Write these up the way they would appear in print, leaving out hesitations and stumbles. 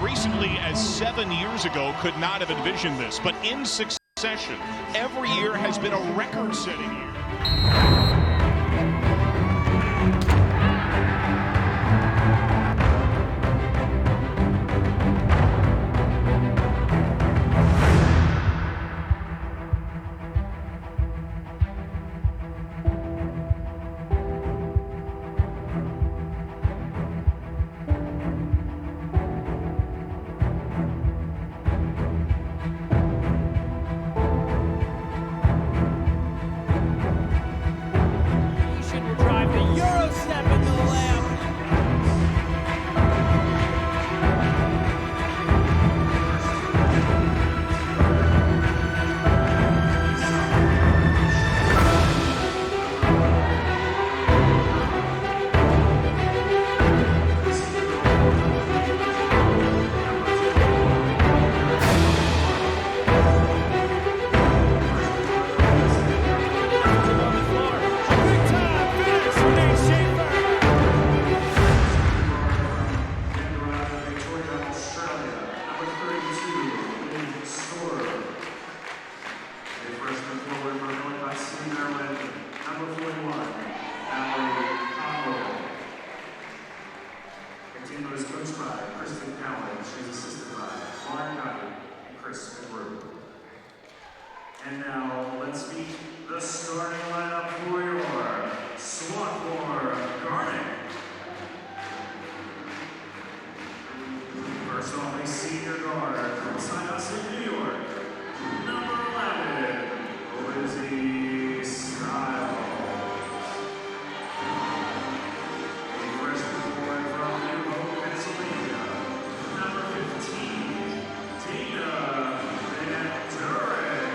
recently as 7 years ago could not have envisioned this, but in succession, every year has been a record-setting year. And now, let's meet the starting lineup for your Swarthmore Garnet. First off, a senior guard from Science in New York, number 11, Lizzie Styles. A freshman forward from New Hope, Pennsylvania, number 15, Dana Van Duren.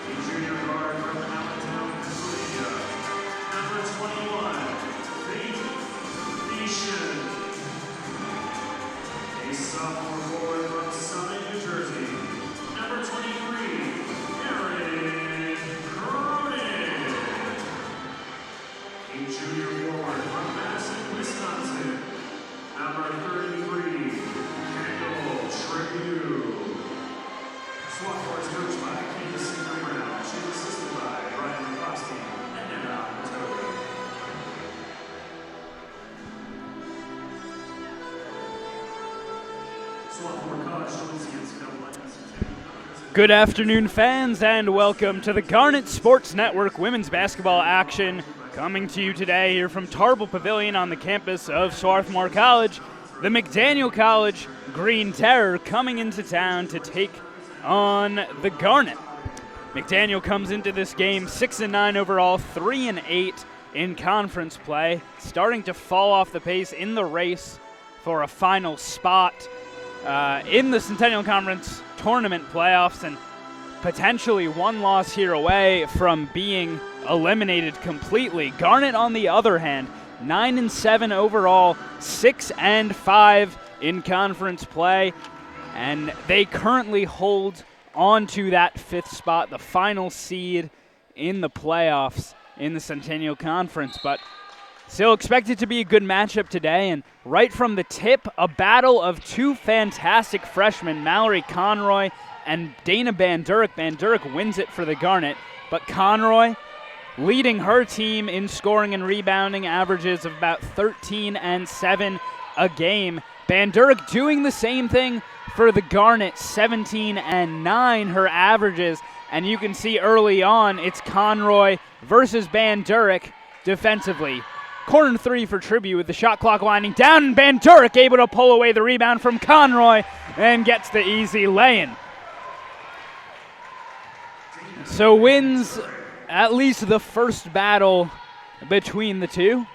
A junior guard from Allentown, Pennsylvania, number 21, Faith Nation. A sophomore forward from Summit, New Jersey, number 23, Aaron Cronin. A junior forward from Madison, Wisconsin, number 33, Kendall Tribute. Swarthmore is coached by Candace Singer Brown. She's assisted by Brian Foxty and Anna Toby. Swarthmore College joins the NCAA. Good afternoon, fans, and welcome to the Garnet Sports Network women's basketball action, coming to you today here from Tarble Pavilion on the campus of Swarthmore College. The McDaniel College Green Terror coming into town to take on the Garnet. McDaniel comes into this game 6-9 overall, 3-8 in conference play, starting to fall off the pace in the race for a final spot in the Centennial Conference tournament playoffs, and potentially one loss here away from being eliminated completely. Garnet, on the other hand, 9-7 overall, 6-5 in conference play, and they currently hold on to that fifth spot, the final seed in the playoffs in the Centennial Conference. But still expected to be a good matchup today, and right from the tip, a battle of two fantastic freshmen, Mallory Conroy and Dana Van Duren. Van Duren wins it for the Garnet, but Conroy leading her team in scoring and rebounding, averages of about 13 and 7 a game. Van Duren doing the same thing for the Garnet, 17 and 9 her averages, and you can see early on it's Conroy versus Van Duren defensively. Corner three for Tribute with the shot clock winding down, and Van Duren able to pull away the rebound from Conroy and gets the easy lay-in. So wins at least the first battle between the two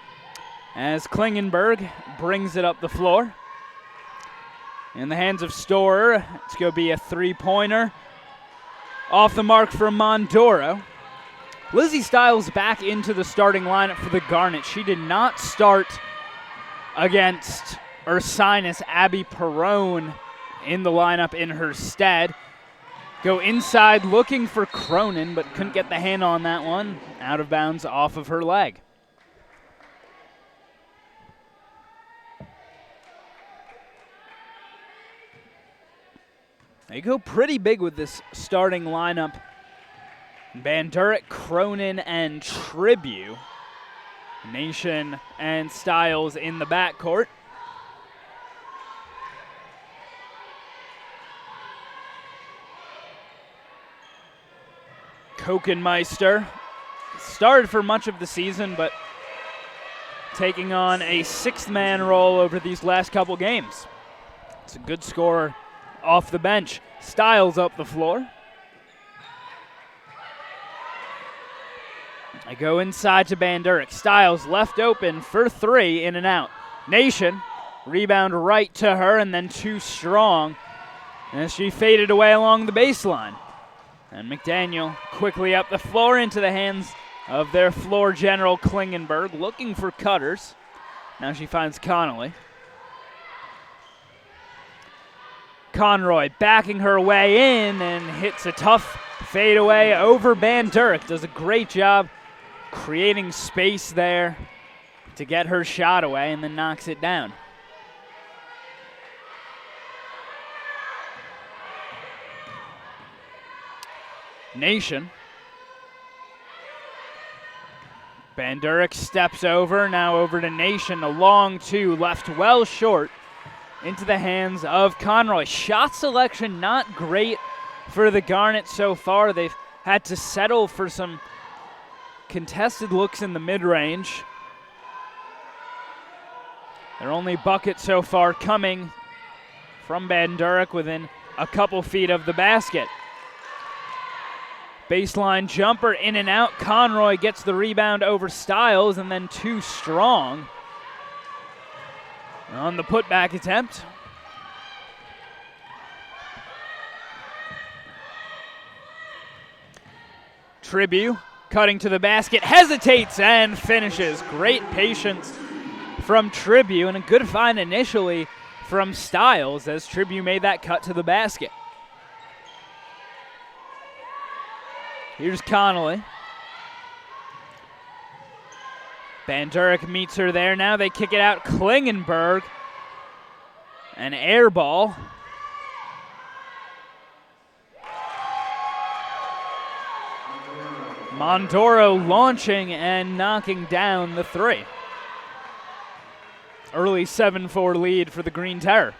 as Klingenberg brings it up the floor. In the hands of Storer, it's going to be a three-pointer. Off the mark for Mondoro. Lizzie Styles back into the starting lineup for the Garnet. She did not start against Ursinus. Abby Perrone in the lineup in her stead. Go inside looking for Cronin, but couldn't get the hand on that one. Out of bounds off of her leg. They go pretty big with this starting lineup. Bandurek, Cronin, and Tribute. Nation and Styles in the backcourt. Kokenmeister started for much of the season, but taking on a sixth-man role over these last couple games. It's a good scorer off the bench. Styles up the floor. I go inside to Bandurek. Styles left open for three, in and out. Nation, rebound right to her, and then too strong as she faded away along the baseline. And McDaniel quickly up the floor into the hands of their floor general Klingenberg, looking for cutters. Now she finds Connolly. Conroy backing her way in and hits a tough fadeaway over Bandurek. Does a great job creating space there to get her shot away and then knocks it down. Nation. Bandurek steps over, now over to Nation. A long two, left well short into the hands of Conroy. Shot selection not great for the Garnet so far. They've had to settle for some contested looks in the mid-range. Their only bucket so far coming from Bandurek within a couple feet of the basket. Baseline jumper in and out. Conroy gets the rebound over Styles and then too strong on the putback attempt. Tribute cutting to the basket, hesitates and finishes. Great patience from Tribute and a good find initially from Styles as Tribute made that cut to the basket. Here's Connolly. Bandurek meets her there. Now they kick it out. Klingenberg. An air ball. Mondoro launching and knocking down the three. Early 7-4 lead for the Green Terror.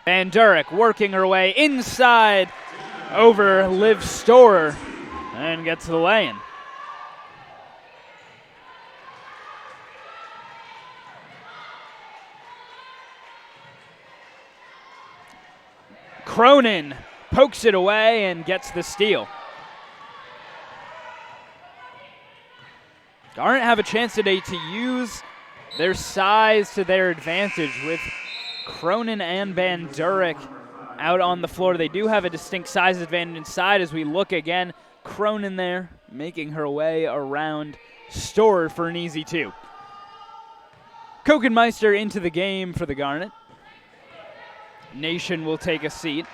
Bandurek working her way inside over Liv Storer and gets the lay-in. Cronin pokes it away and gets the steal. Garnet have a chance today to use their size to their advantage with Cronin and Bandurek out on the floor. They do have a distinct size advantage inside as we look again. Cronin there making her way around Storer for an easy two. Kokenmeister into the game for the Garnet. Nation will take a seat.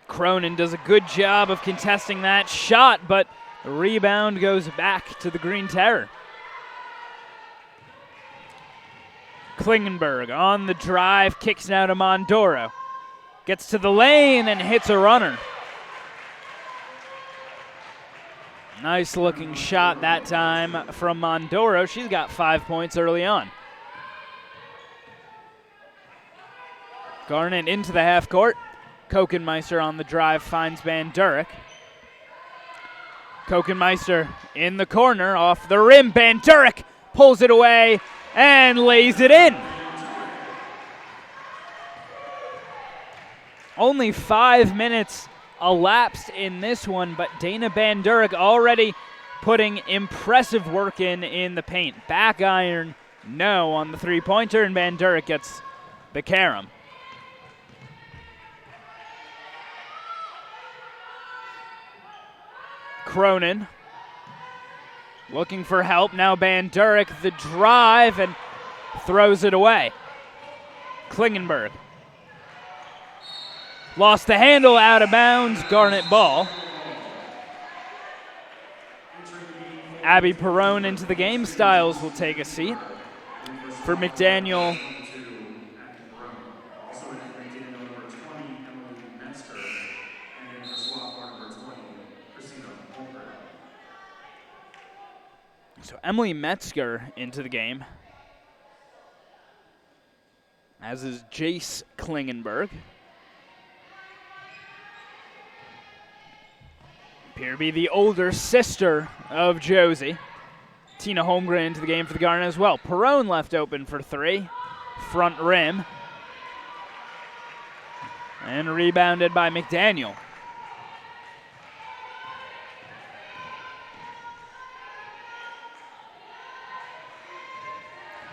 Cronin does a good job of contesting that shot, but the rebound goes back to the Green Terror. Klingenberg on the drive, kicks now to Mondoro. Gets to the lane and hits a runner. Nice looking shot that time from Mondoro. She's got 5 points early on. Garnet into the half court. Kokenmeister on the drive finds Bandurek. Kokenmeister in the corner, off the rim. Bandurek pulls it away and lays it in. Only 5 minutes elapsed in this one, but Dana Bandurek already putting impressive work in the paint. Back iron, no on the three-pointer, and Bandurek gets the carom. Cronin looking for help. Now Bandurek the drive and throws it away. Klingenberg lost the handle, out of bounds. Garnet ball. Abby Perrone into the game. Styles will take a seat. For McDaniel, Also in for McDaniel, number 20, Emily Metzger. And in for Swarthmore, number 20, Christina Holmgren. so Emily Metzger into the game, as is Jace Klingenberg. Appear to be the older sister of Josie. Tina Holmgren into the game for the Garnet as well. Perrone left open for three. Front rim. And rebounded by McDaniel.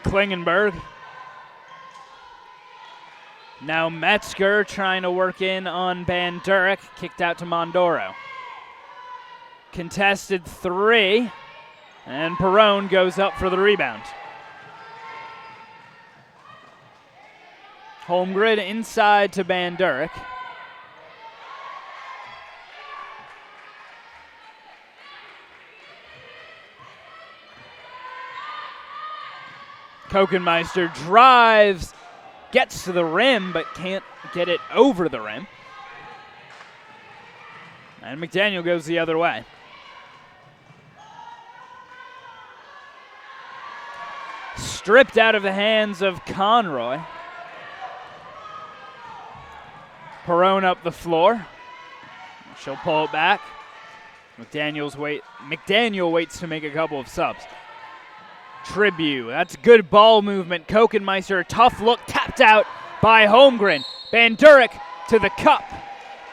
Klingenberg. Now Metzger trying to work in on Van Durek. Kicked out to Mondoro. Contested three. And Perrone goes up for the rebound. Holmgren inside to Van Durek. Kokenmeister drives, gets to the rim, but can't get it over the rim. And McDaniel goes the other way. Stripped out of the hands of Conroy. Perrone up the floor. She'll pull it back. McDaniel waits to make a couple of subs. Tribute, that's good ball movement. Kokenmeister, a tough look, tapped out by Holmgren. Van Durek to the cup.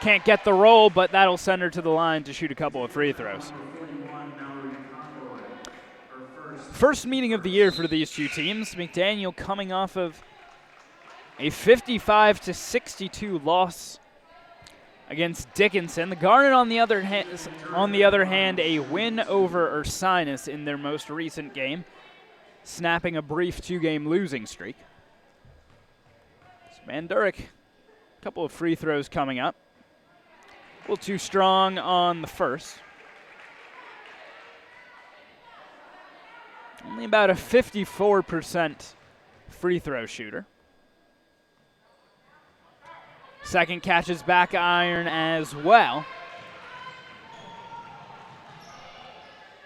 Can't get the roll, but that'll send her to the line to shoot a couple of free throws. First meeting of the year for these two teams. McDaniel coming off of a 55-62 loss against Dickinson. The Garnet, on the other hand, a win over Ursinus in their most recent game, snapping a brief two-game losing streak. So Van Durek, a couple of free throws coming up. A little too strong on the first. Only about a 54% free throw shooter. Second catches back iron as well.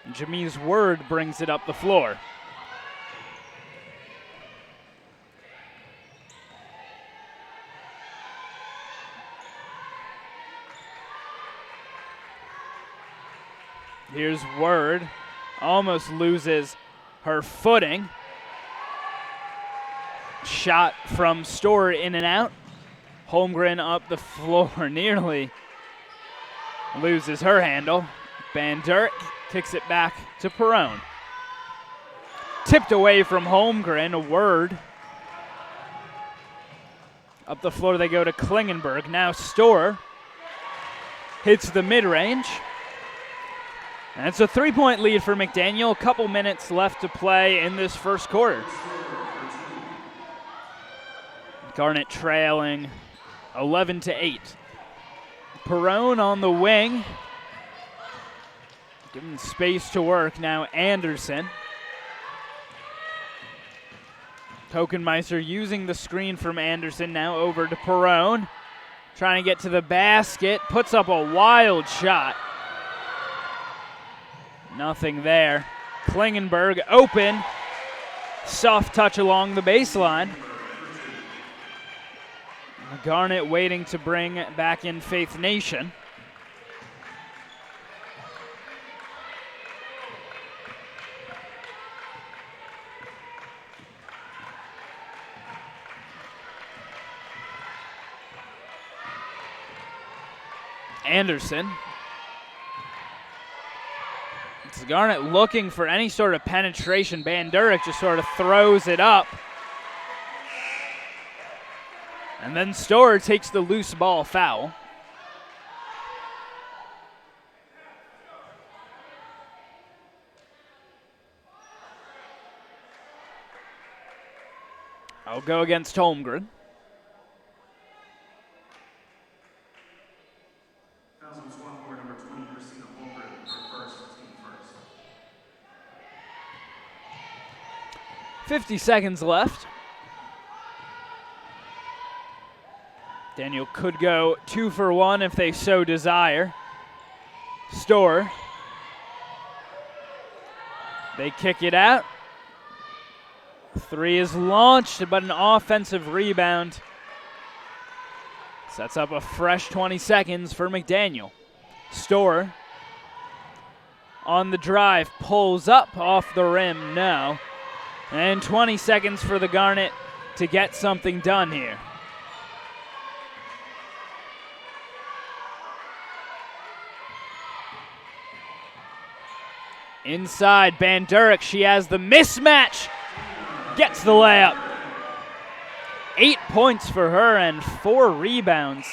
And Jamise Word brings it up the floor. Here's Word. Almost loses her footing. Shot from Storer in and out. Holmgren up the floor, nearly loses her handle. Van Durek kicks it back to Perrone. Tipped away from Holmgren, a Word. Up the floor they go to Klingenberg. Now Storer hits the mid-range. And it's a three-point lead for McDaniel. A couple minutes left to play in this first quarter. Garnet trailing 11-8. Perrone on the wing. Given space to work. Now Anderson. Kokenmeister using the screen from Anderson. Now over to Perrone. Trying to get to the basket. Puts up a wild shot. Nothing there. Klingenberg open. Soft touch along the baseline. Garnet waiting to bring back in Faith Nation. Anderson. It's Garnet looking for any sort of penetration. Van Durek just sort of throws it up. And then Storer takes the loose ball foul. I'll go against Holmgren. Fouls on Swarthmore, number 20, Christina Holmgren, her first, team first. 50 seconds left. Daniel could go 2 for 1 if they so desire. Storr. They kick it out. 3 is launched, but an offensive rebound sets up a fresh 20 seconds for McDaniel. Storr on the drive, pulls up off the rim, no. And 20 seconds for the Garnet to get something done here. Inside, Bandurek, she has the mismatch. Gets the layup. 8 points for her and 4 rebounds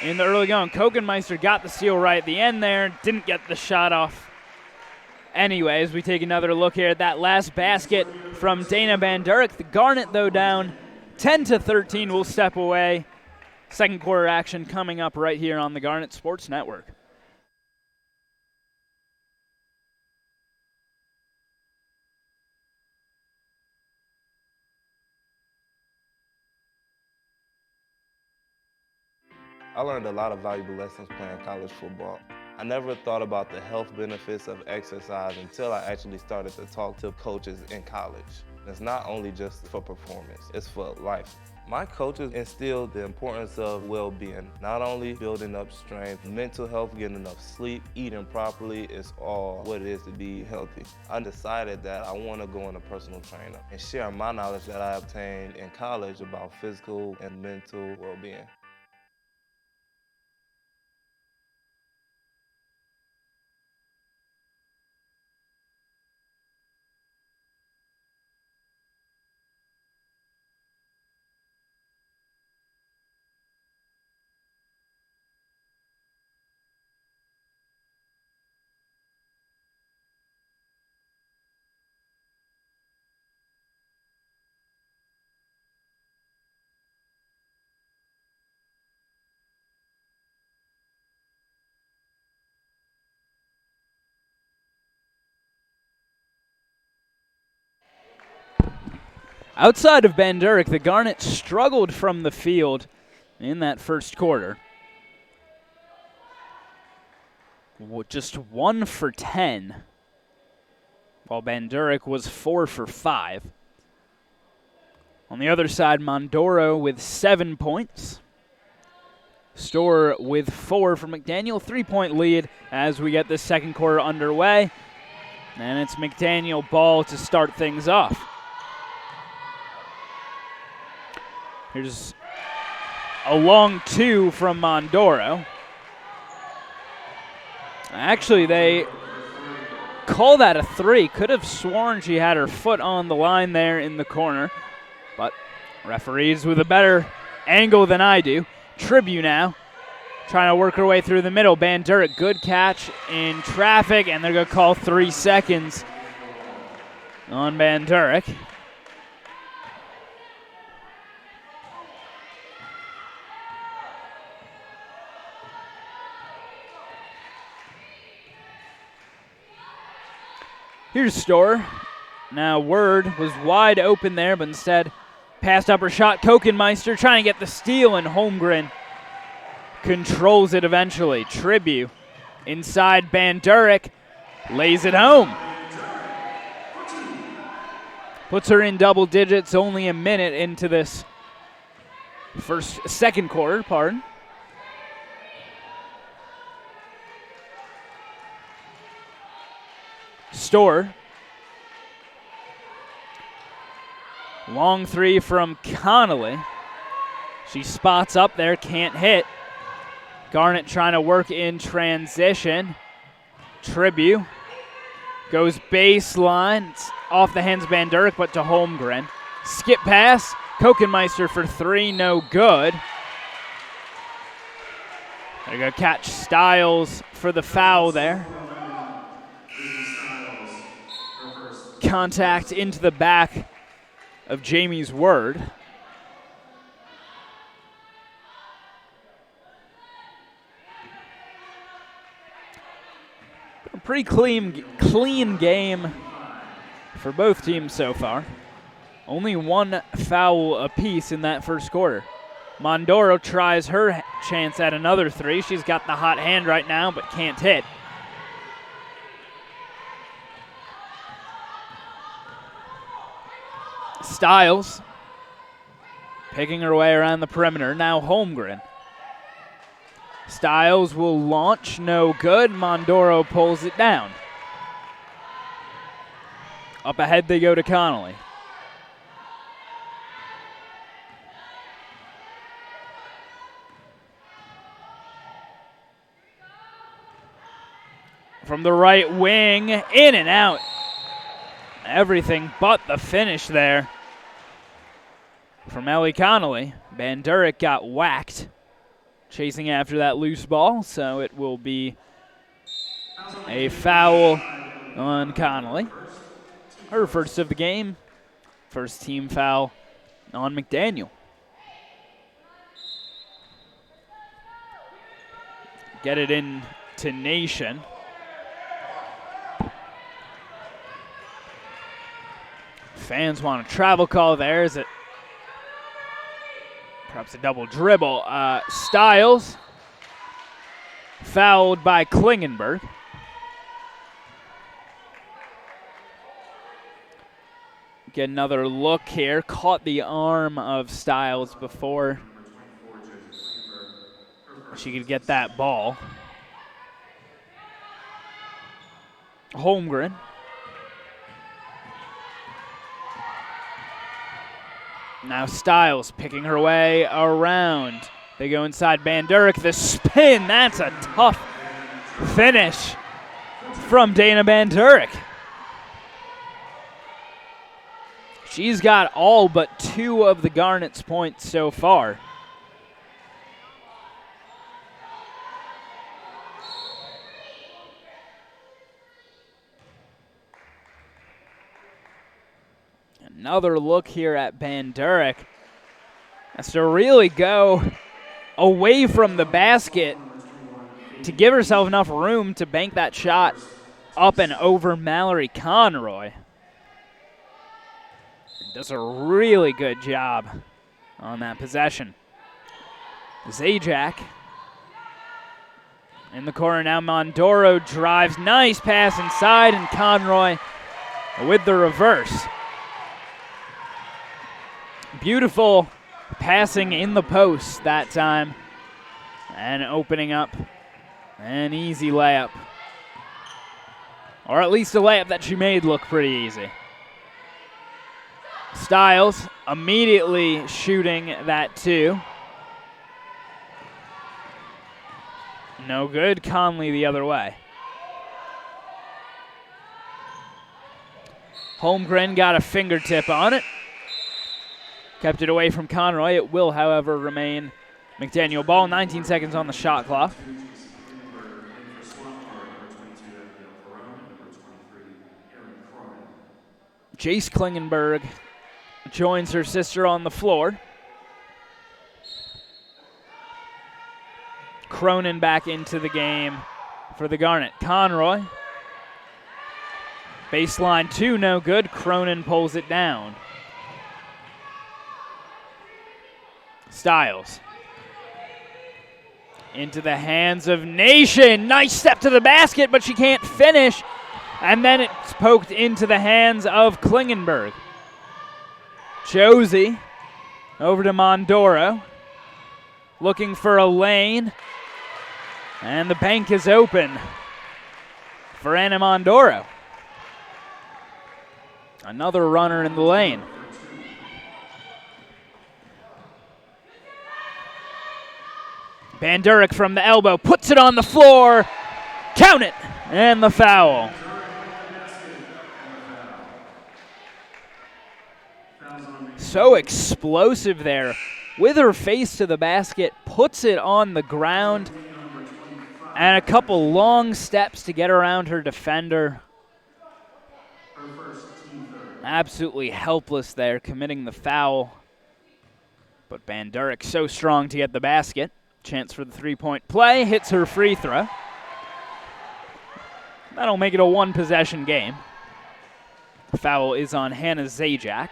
in the early going. Kokenmeister got the steal right at the end there. Didn't get the shot off. Anyways, we take another look here at that last basket from Dana Bandurek. The Garnet, though, down 10-13 will step away. Second quarter action coming up right here on the Garnet Sports Network. I learned a lot of valuable lessons playing college football. I never thought about the health benefits of exercise until I actually started to talk to coaches in college. It's not only just for performance, it's for life. My coaches instilled the importance of well-being, not only building up strength, mental health, getting enough sleep, eating properly is all what it is to be healthy. I decided that I want to go in a personal trainer and share my knowledge that I obtained in college about physical and mental well-being. Outside of Bandurek, the Garnet struggled from the field in that first quarter. Just 1 for 10, while Bandurek was 4 for 5. On the other side, Mondoro with 7 points. Storr with 4 for McDaniel. 3-point lead as we get this second quarter underway. And it's McDaniel ball to start things off. Here's a long 2 from Mondoro. Actually, they call that a 3. Could have sworn she had her foot on the line there in the corner. But referees with a better angle than I do. Tribune now trying to work her way through the middle. Bandurek, good catch in traffic, and they're going to call 3 seconds on Bandurek. Here's Storr. Now Word was wide open there, but instead passed up her shot. Kokenmeister trying to get the steal, and Holmgren controls it eventually. Tribune inside Bandurek, lays it home. Puts her in double digits, only a minute into this second quarter, pardon. Storr. Long 3 from Connolly. She spots up there, can't hit. Garnet trying to work in transition. Tribune goes baseline. It's off the hands of Bandurek, but to Holmgren. Skip pass. Kokenmeister for 3, no good. They're going to catch Stiles for the foul there. Contact into the back of Jamie's Word. A pretty clean game for both teams so far. Only one foul apiece in that first quarter. Mondoro tries her chance at another three. She's got the hot hand right now, but can't hit. Stiles picking her way around the perimeter. Now Holmgren. Stiles will launch, no good. Mondoro pulls it down. Up ahead they go to Connolly. From the right wing, in and out. Everything but the finish there from Ellie Connolly. Bandurek got whacked chasing after that loose ball, so it will be a foul on Connolly. Her first of the game. First team foul on McDaniel. Get it in to Nation. Fans want a travel call there. Is it perhaps a double dribble? Stiles fouled by Klingenberg. Get another look here. Caught the arm of Stiles before she could get that ball. Holmgren. Now Stiles picking her way around. They go inside Bandurek. The spin, that's a tough finish from Dana Bandurek. She's got all but 2 of the Garnet's points so far. Another look here at Bandurek. Has to really go away from the basket to give herself enough room to bank that shot up and over Mallory Conroy. Does a really good job on that possession. Zajac in the corner now. Mondoro drives. Nice pass inside, and Conroy with the reverse. Beautiful passing in the post that time. And opening up an easy layup. Or at least a layup that she made look pretty easy. Stiles immediately shooting that 2. No good. Conley the other way. Holmgren got a fingertip on it. Kept it away from Conroy. It will, however, remain McDaniel ball. 19 seconds on the shot clock. Jace Klingenberg joins her sister on the floor. Cronin back into the game for the Garnet. Conroy. Baseline 2, no good. Cronin pulls it down. Stiles. Into the hands of Nation. Nice step to the basket, but she can't finish. And then it's poked into the hands of Klingenberg. Josie over to Mondoro. Looking for a lane. And the bank is open for Anna Mondoro. Another runner in the lane. Bandurek from the elbow puts it on the floor. Count it. And the foul. So explosive there. With her face to the basket, puts it on the ground. And a couple long steps to get around her defender. Absolutely helpless there, committing the foul. But Bandurek so strong to get the basket. Chance for the three-point play. Hits her free throw. That'll make it a one-possession game. Foul is on Hannah Zajac.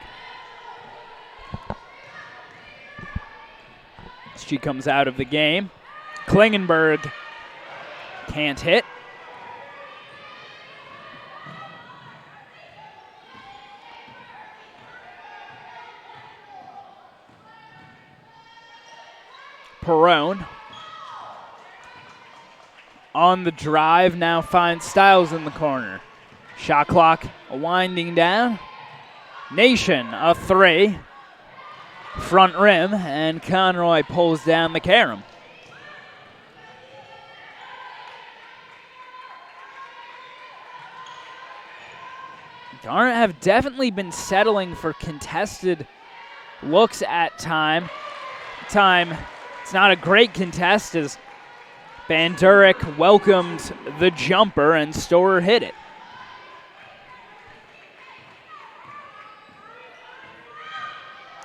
She comes out of the game. Klingenberg can't hit. Perone on the drive, now finds Stiles in the corner. Shot clock winding down. Nation, a 3. Front rim, and Conroy pulls down the carom. Garnet have definitely been settling for contested looks at time. It's not a great contest as Bandurek welcomed the jumper and Storer hit it.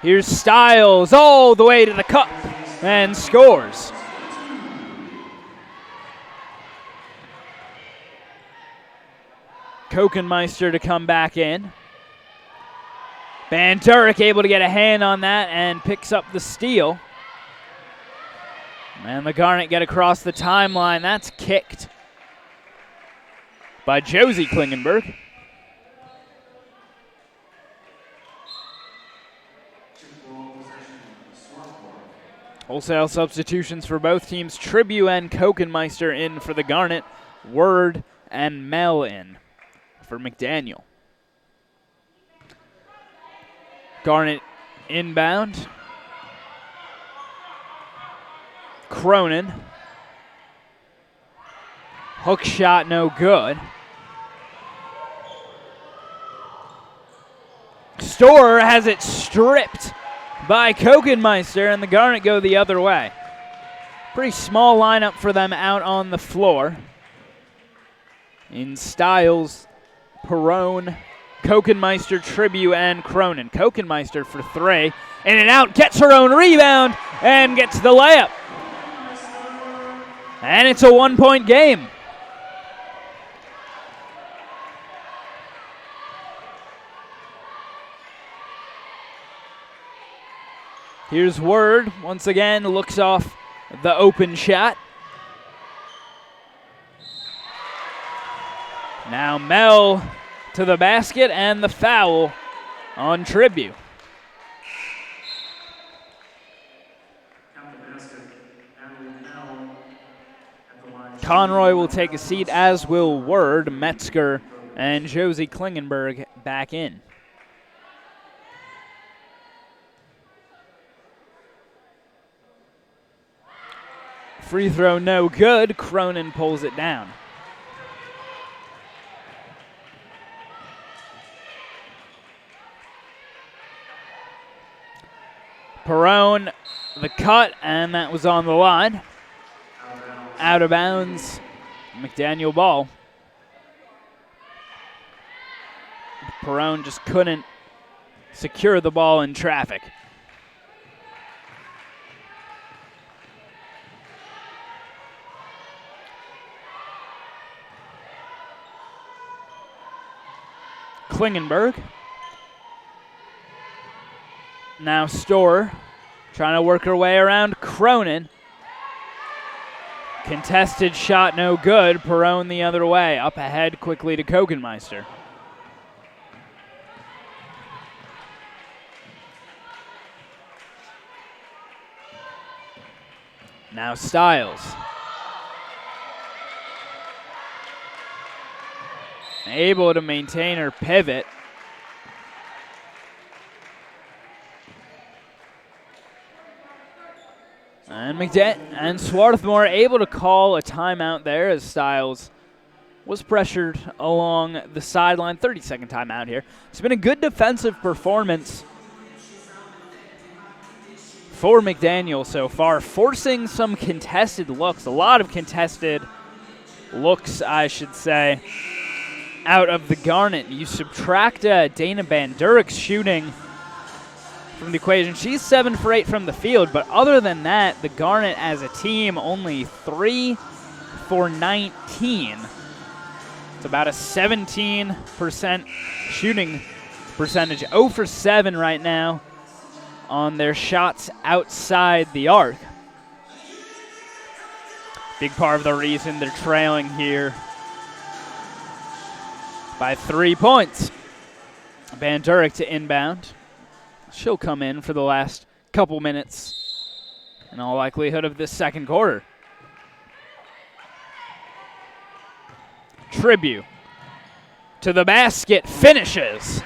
Here's Stiles all the way to the cup and scores. Kokenmeister to come back in. Bandurek able to get a hand on that and picks up the steal. And the Garnet get across the timeline. That's kicked by Josie Klingenberg. Wholesale substitutions for both teams. Tribu and Kokenmeister in for the Garnet. Word and Mel in for McDaniel. Garnet inbound. Cronin. Hook shot no good. Storer has it stripped by Kokenmeister, and the Garnet go the other way. Pretty small lineup for them out on the floor. In Stiles, Perone, Kokenmeister, Tribu, and Cronin. Kokenmeister for 3. In and out, gets her own rebound, and gets the layup. And it's a 1-point game. Here's Word, once again, looks off the open shot. Now Mel to the basket and the foul on Tribu. Conroy will take a seat, as will Word, Metzger, and Josie Klingenberg back in. Free throw no good. Cronin pulls it down. Perone, the cut, and that was on the line. Out of bounds. McDaniel ball. Perone just couldn't secure the ball in traffic. Klingenberg. Now Storer trying to work her way around Cronin. Contested shot no good. Perone the other way. Up ahead quickly to Kokenmeister. Now Stiles. Able to maintain her pivot. And Swarthmore able to call a timeout there as Stiles was pressured along the sideline. 30-second timeout here. It's been a good defensive performance for McDaniel so far, forcing some contested looks, a lot of contested looks, I should say, out of the Garnet. You subtract Dana Bandurek's shooting from the equation. She's 7 for 8 from the field, but other than that, the Garnet as a team only 3 for 19 It's about a 17% shooting percentage. 0 for 7 right now on their shots outside the arc. Big part of the reason they're trailing here by 3 points. Van Durk to inbound. She'll come in for the last couple minutes in all likelihood of this second quarter. Tribute to the basket, finishes.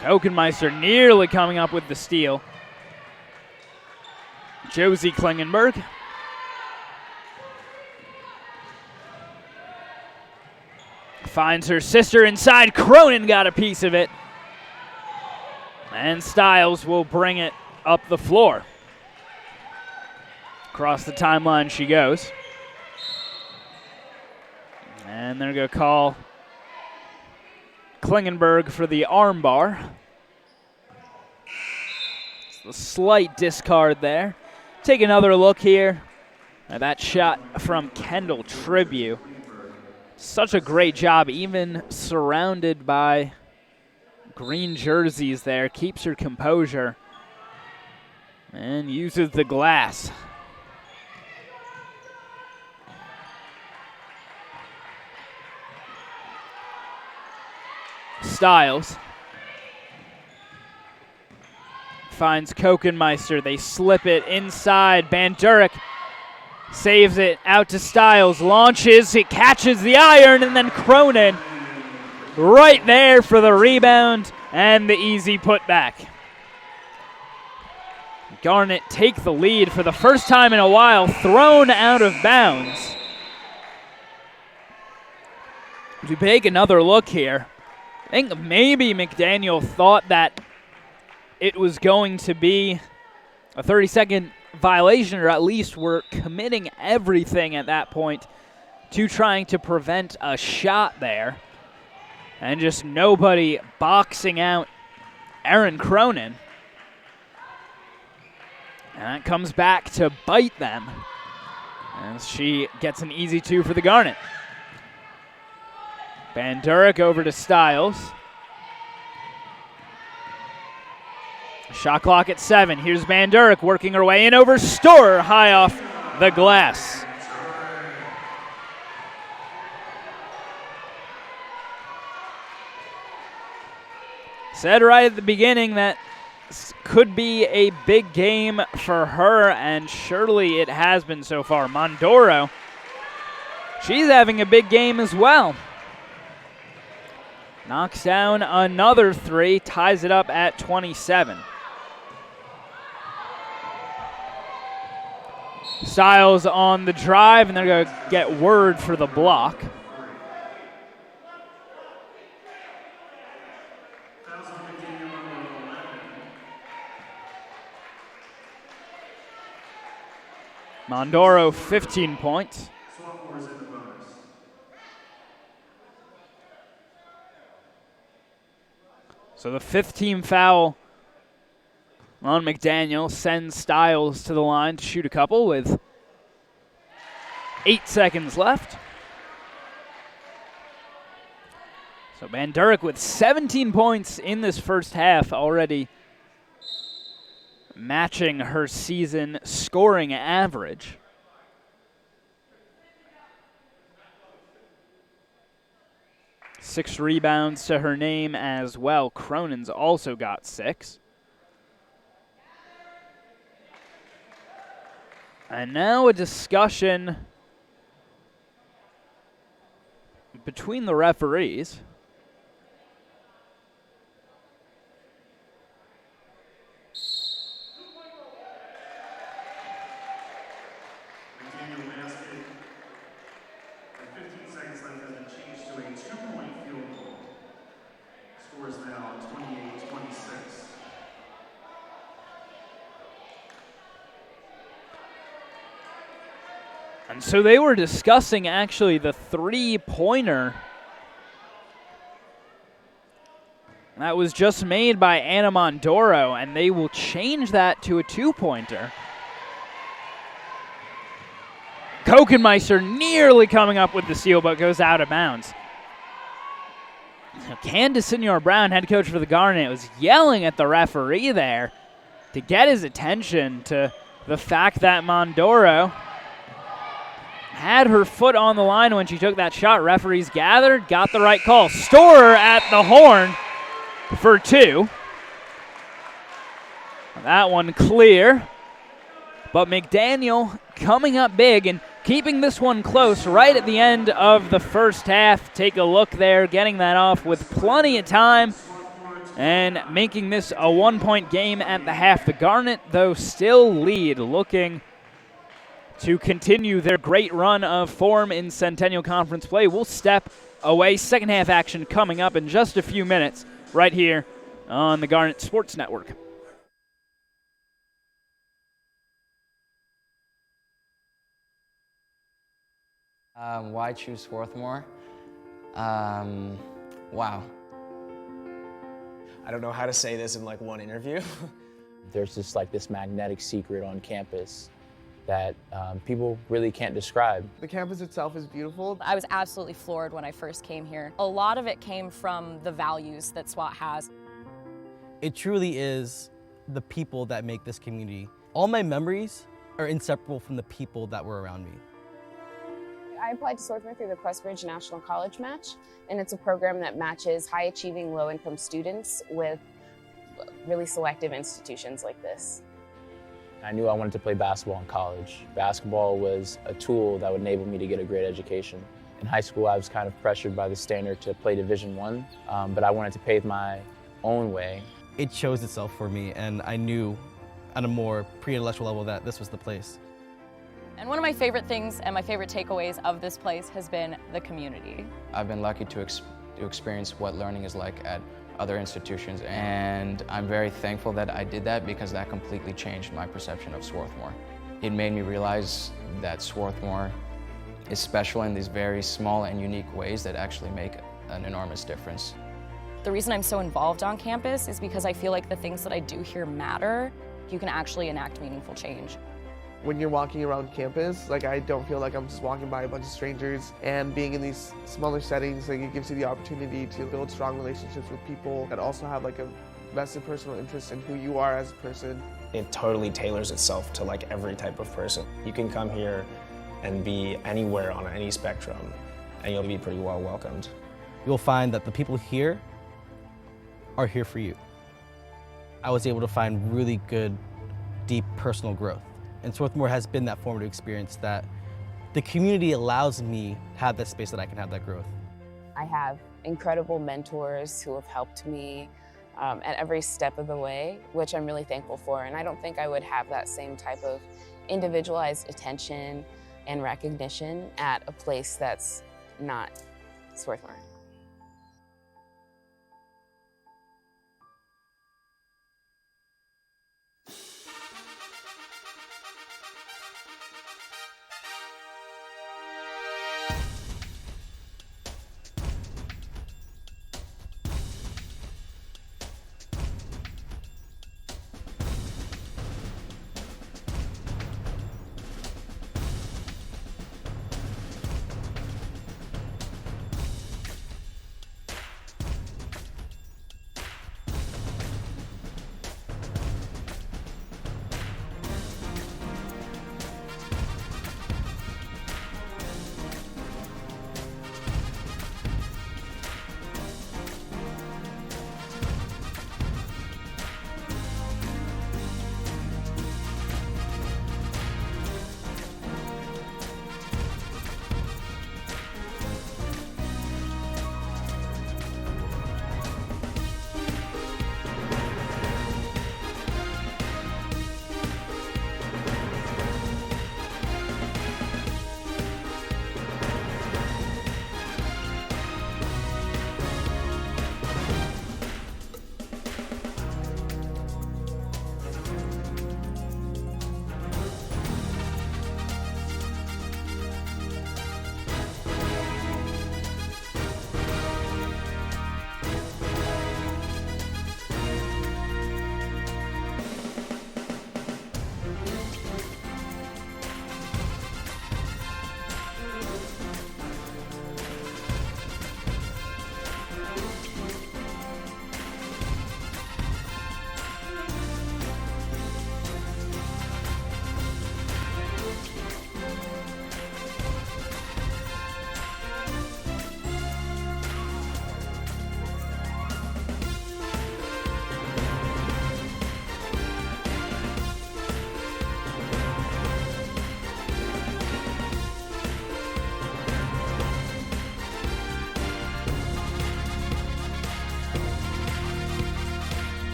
Kokenmeister nearly coming up with the steal. Josie Klingenberg. Finds her sister inside. Cronin got a piece of it. And Stiles will bring it up the floor. Across the timeline she goes. And they're going to call Klingenberg for the armbar. It's a slight discard there. Take another look here. Now that shot from Kendall Tribute. Such a great job, even surrounded by green jerseys there. Keeps her composure and uses the glass. Stiles finds Kokenmeister. They slip it inside. Van Durk saves it out to Stiles. Launches. It catches the iron. And then Cronin right there for the rebound and the easy putback. Garnet take the lead for the first time in a while. Thrown out of bounds. As we take another look here, I think maybe McDaniel thought that it was going to be a 30-second violation, or at least were committing everything at that point to trying to prevent a shot there. And just nobody boxing out Erin Cronin. And that comes back to bite them as she gets an easy 2 for the Garnet. Van Durk over to Stiles. Shot clock at 7. Here's Van Durk working her way in over Storer, high off the glass. Said right at the beginning that this could be a big game for her, and surely it has been so far. Mondoro, she's having a big game as well. Knocks down another 3, ties it up at 27. Stiles on the drive, and they're going to get word for the block. Mondoro, 15 points. Swarthmore's in the bonus. So the 15th foul on McDaniel sends Stiles to the line to shoot a couple with 8 seconds left. So Van Durk with 17 points in this first half, already matching her season scoring average. Six rebounds to her name as well. Cronin's also got 6. And now a discussion between the referees. McDaniel basket. And 15 seconds left has been changed to a 2-point field goal. Score is now 28-26. And so they were discussing actually the 3-pointer that was just made by Anna Mondoro, and they will change that to a 2-pointer. Kokenmeister nearly coming up with the steal, but goes out of bounds. So Candace Senior Brown, head coach for the Garnet, was yelling at the referee there to get his attention to the fact that Mondoro had her foot on the line when she took that shot. Referees gathered, got the right call. Storer at the horn for 2. That one clear. But McDaniel coming up big and keeping this one close right at the end of the first half. Take a look there, getting that off with plenty of time and making this a 1-point game at the half. The Garnet, though, still lead, looking to continue their great run of form in Centennial Conference play. We'll step away. Second half action coming up in just a few minutes right here on the Garnet Sports Network. Why choose Swarthmore? Wow. I don't know how to say this in like one interview. There's just like this magnetic secret on campus that people really can't describe. The campus itself is beautiful. I was absolutely floored when I first came here. A lot of it came from the values that SWAT has. It truly is the people that make this community. All my memories are inseparable from the people that were around me. I applied to Swarthmore through the Pressbridge National College Match, and it's a program that matches high-achieving, low-income students with really selective institutions like this. I knew I wanted to play basketball in college. Basketball was a tool that would enable me to get a great education. In high school, I was kind of pressured by the standard to play Division I, but I wanted to pave my own way. It chose itself for me, and I knew on a more pre-intellectual level that this was the place. And one of my favorite things and my favorite takeaways of this place has been the community. I've been lucky to experience what learning is like at other institutions, and I'm very thankful that I did that because that completely changed my perception of Swarthmore. It made me realize that Swarthmore is special in these very small and unique ways that actually make an enormous difference. The reason I'm so involved on campus is because I feel like the things that I do here matter. You can actually enact meaningful change. When you're walking around campus, like I don't feel like I'm just walking by a bunch of strangers, and being in these smaller settings, like it gives you the opportunity to build strong relationships with people that also have like a vested personal interest in who you are as a person. It totally tailors itself to like every type of person. You can come here and be anywhere on any spectrum, and you'll be pretty well welcomed. You'll find that the people here are here for you. I was able to find really good, deep personal growth. And Swarthmore has been that formative experience that the community allows me to have that space that I can have that growth. I have incredible mentors who have helped me at every step of the way, which I'm really thankful for. And I don't think I would have that same type of individualized attention and recognition at a place that's not Swarthmore.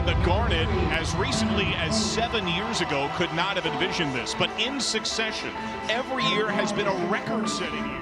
when the Garnet, as recently as 7 years ago, could not have envisioned this. But in succession, every year has been a record-setting year.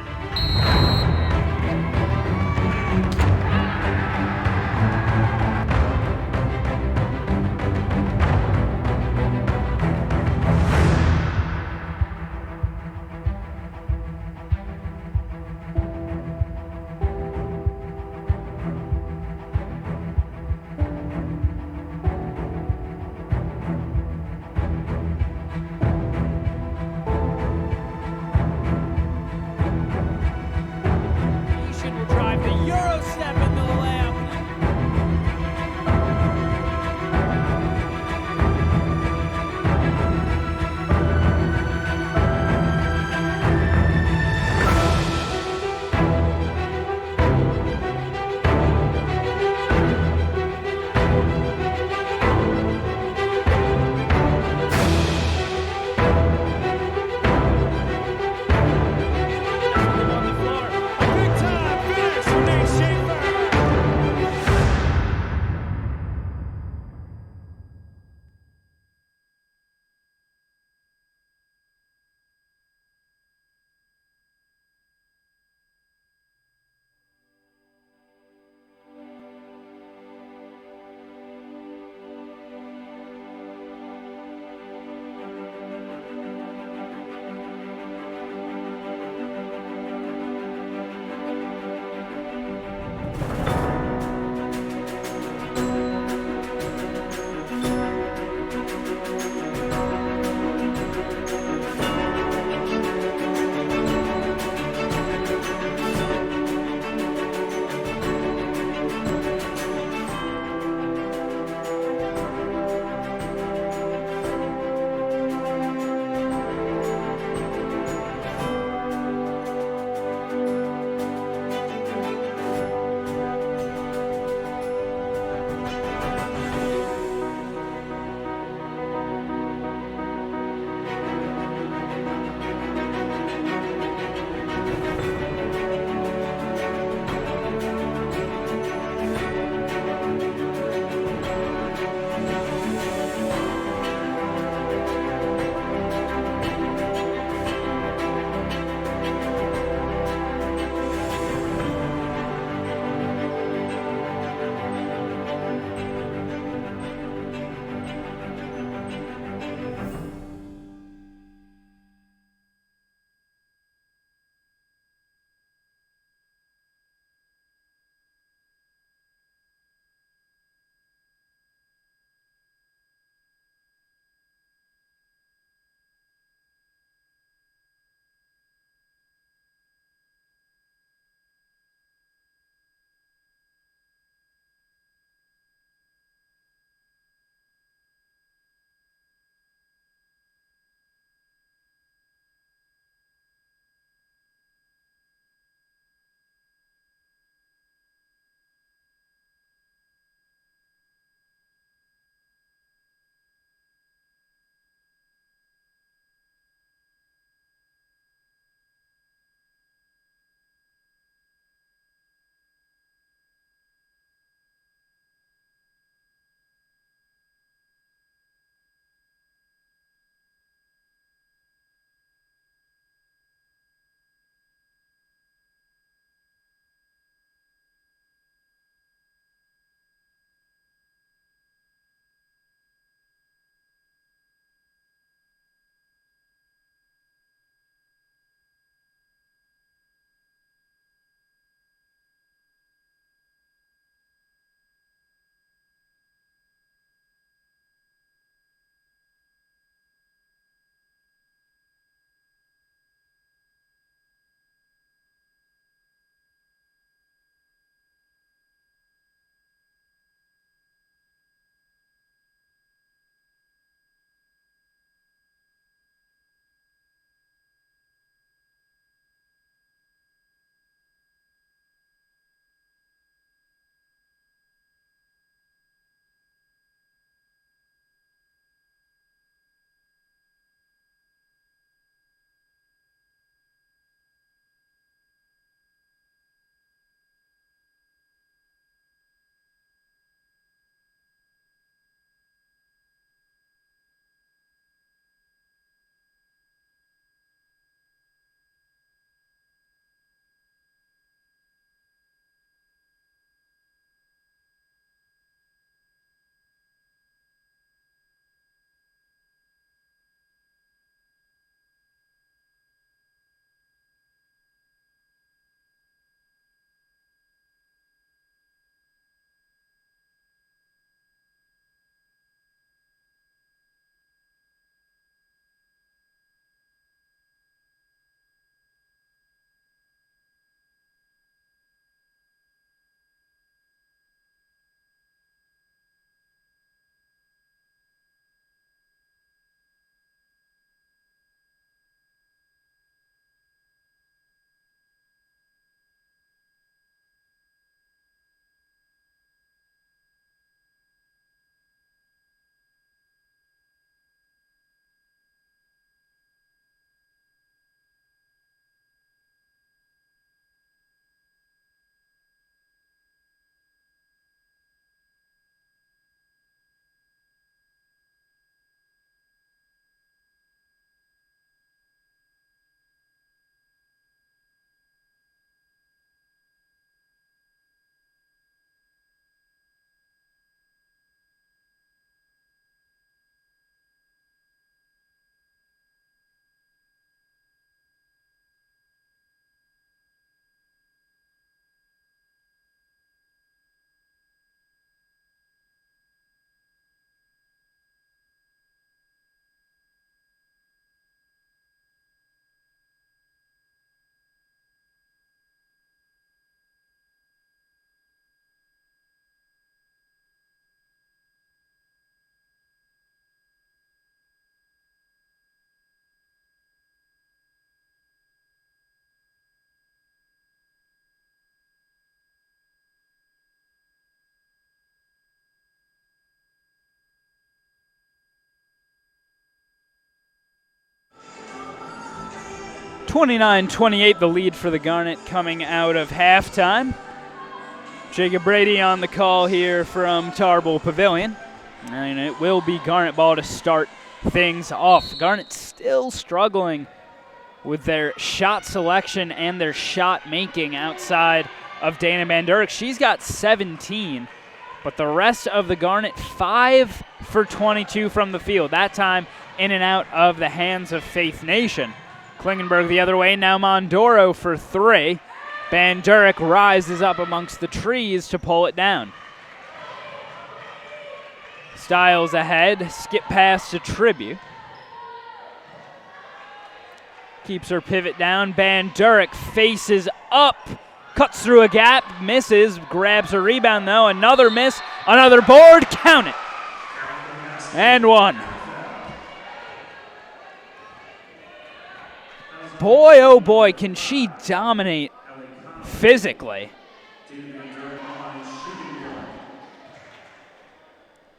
29-28, the lead for the Garnet coming out of halftime. Jacob Brady on the call here from Tarbell Pavilion. And it will be Garnet ball to start things off. Garnet still struggling with their shot selection and their shot making outside of Dana Bandurek. She's got 17, but the rest of the Garnet 5 for 22 from the field. That time in and out of the hands of Faith Nation. Klingenberg the other way, now Mondoro for 3. Bandurek rises up amongst the trees to pull it down. Stiles ahead, skip pass to Tribute. Keeps her pivot down. Bandurek faces up, cuts through a gap, misses, grabs her rebound though. Another miss, another board, count it. And 1. Boy, oh boy, can she dominate physically.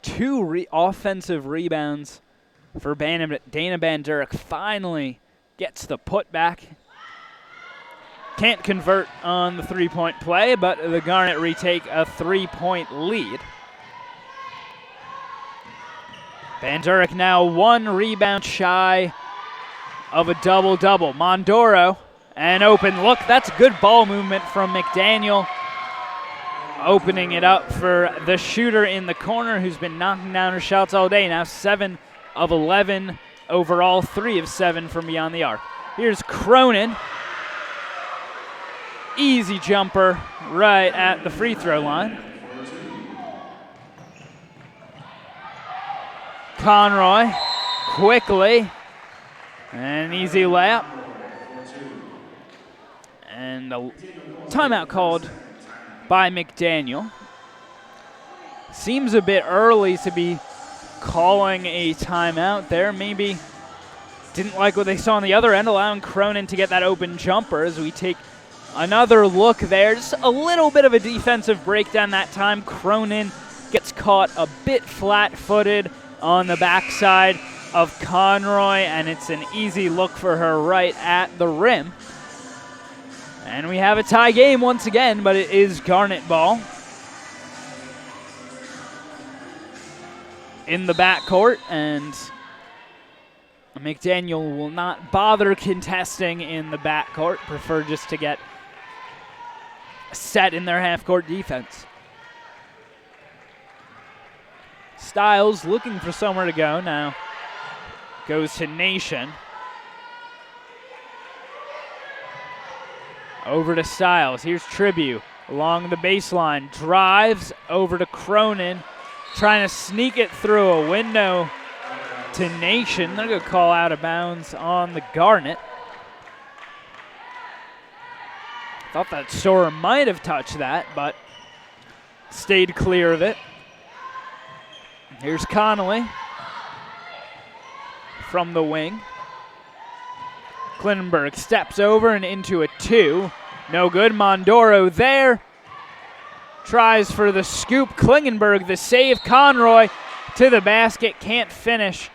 2 offensive rebounds for Dana Bandurek. Finally gets the putback. Can't convert on the 3-point play, but the Garnet retake a 3-point lead. Bandurek now 1 rebound shy of a double-double. Mondoro, an open look. That's good ball movement from McDaniel. Opening it up for the shooter in the corner who's been knocking down her shots all day. Now 7 of 11 overall, 3 of 7 from beyond the arc. Here's Cronin. Easy jumper right at the free throw line. Conroy quickly. An easy layup. And a timeout called by McDaniel. Seems a bit early to be calling a timeout there. Maybe didn't like what they saw on the other end, allowing Cronin to get that open jumper as we take another look there. Just a little bit of a defensive breakdown that time. Cronin gets caught a bit flat-footed on the backside of Conroy, and it's an easy look for her right at the rim. And we have a tie game once again, but it is Garnet ball. In the backcourt, and McDaniel will not bother contesting in the backcourt. Prefer just to get set in their half-court defense. Stiles looking for somewhere to go now. Goes to Nation. Over to Stiles. Here's Tribute along the baseline. Drives over to Cronin. Trying to sneak it through a window to Nation. They're going to call out of bounds on the Garnet. Thought that Storer might have touched that, but stayed clear of it. Here's Connolly from the wing. Klingenberg steps over and into a 2. No good. Mondoro there. Tries for the scoop. Klingenberg the save. Conroy to the basket. Can't finish.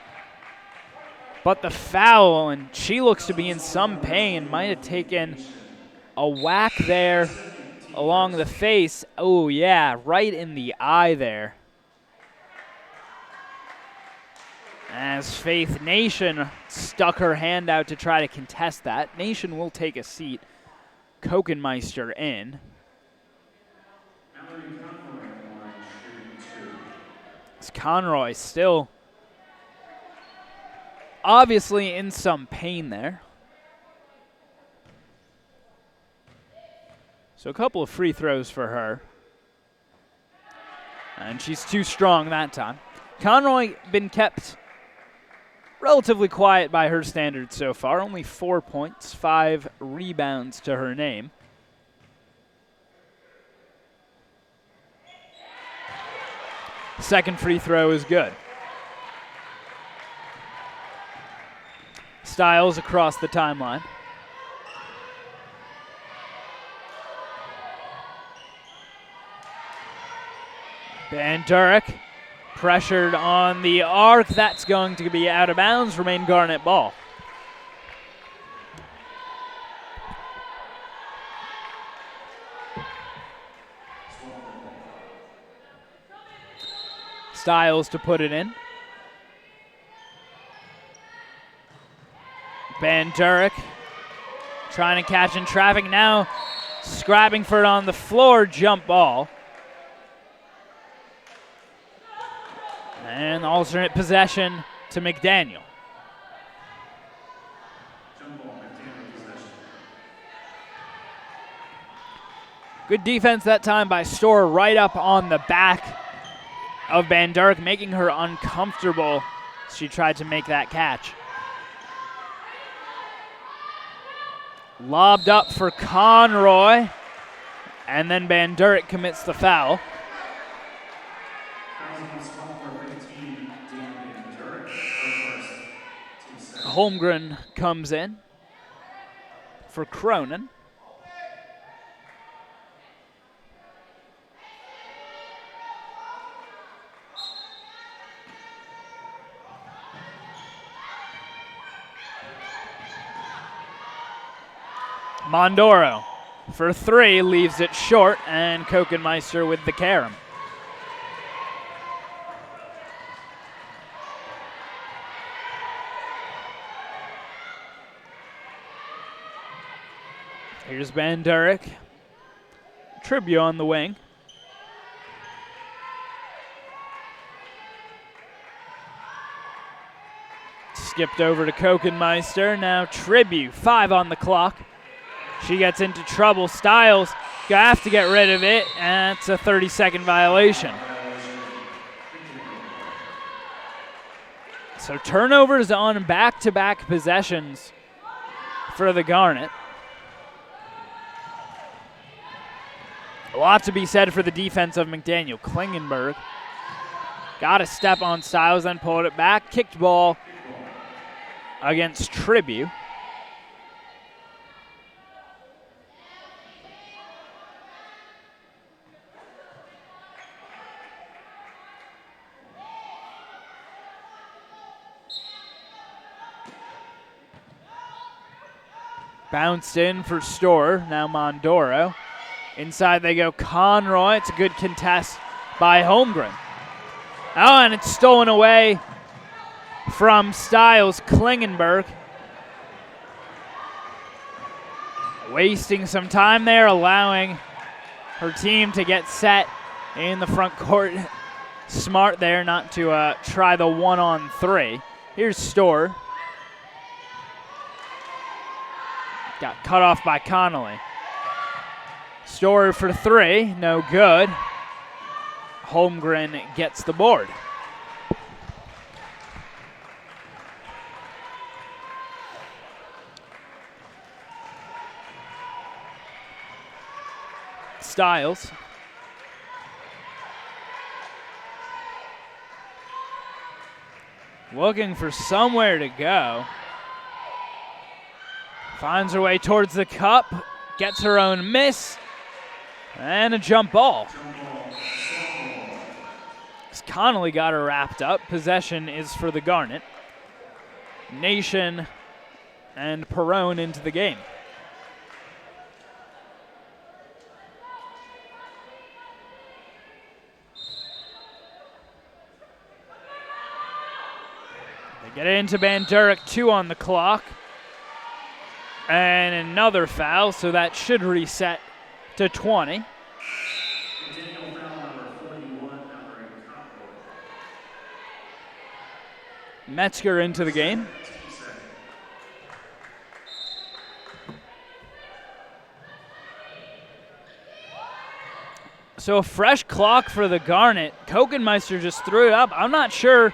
But the foul, and she looks to be in some pain. Might have taken a whack there along the face. Oh, yeah, right in the eye there. As Faith Nation stuck her hand out to try to contest that. Nation will take a seat. Kokenmeister in. It's Conroy still obviously in some pain there. So a couple of free throws for her. And she's too strong that time. Conroy been kept relatively quiet by her standards so far. Only 4 points, 5 rebounds to her name. Second free throw is good. Stiles across the timeline. Bandurek pressured on the arc. That's going to be out of bounds. Remain Garnet ball. Stiles to put it in. Van Durk trying to catch in traffic now, scrapping for it on the floor, jump ball. And alternate possession to McDaniel. Good defense that time by Storr, right up on the back of Van Durk, making her uncomfortable. She tried to make that catch. Lobbed up for Conroy, and then Van Durk commits the foul. Holmgren comes in for Cronin. Mondoro for three, leaves it short, and Kokenmeister with the carom. Here's Van Durk. Tribute on the wing. Skipped over to Kokenmeister. Now Tribute, 5 on the clock. She gets into trouble. Stiles gonna have to get rid of it, and it's a 30-second violation. So turnovers on back-to-back possessions for the Garnet. A lot to be said for the defense of McDaniel. Klingenberg got a step on Stiles, then pulled it back. Kicked ball against Tribute. Bounced in for Storr, now Mondoro. Inside they go, Conroy. It's a good contest by Holmgren. Oh, and it's stolen away from Stiles. Klingenberg wasting some time there, allowing her team to get set in the front court. Smart there not to try the 1-on-3. Here's Storr. Got cut off by Connolly. Storr for three, no good. Holmgren gets the board. Stiles. Looking for somewhere to go. Finds her way towards the cup, gets her own miss, and a jump ball. Connolly got her wrapped up. Possession is for the Garnet. Nation and Perrone into the game. They get into Van Durk, 2 on the clock. And another foul, so that should reset to 20. Metzger into the game. So a fresh clock for the Garnet. Kokenmeister just threw it up. I'm not sure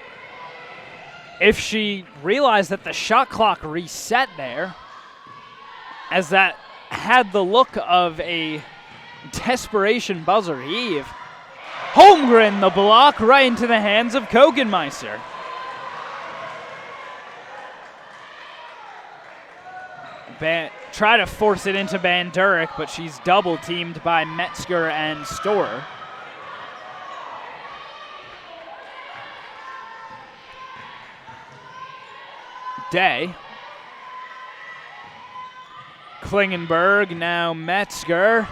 if she realized that the shot clock reset there, as that had the look of a desperation buzzer heave. Holmgren, the block right into the hands of Kokenmeister. Try to force it into Van Durk, but she's double teamed by Metzger and Storr. Day. Klingenberg, now Metzger.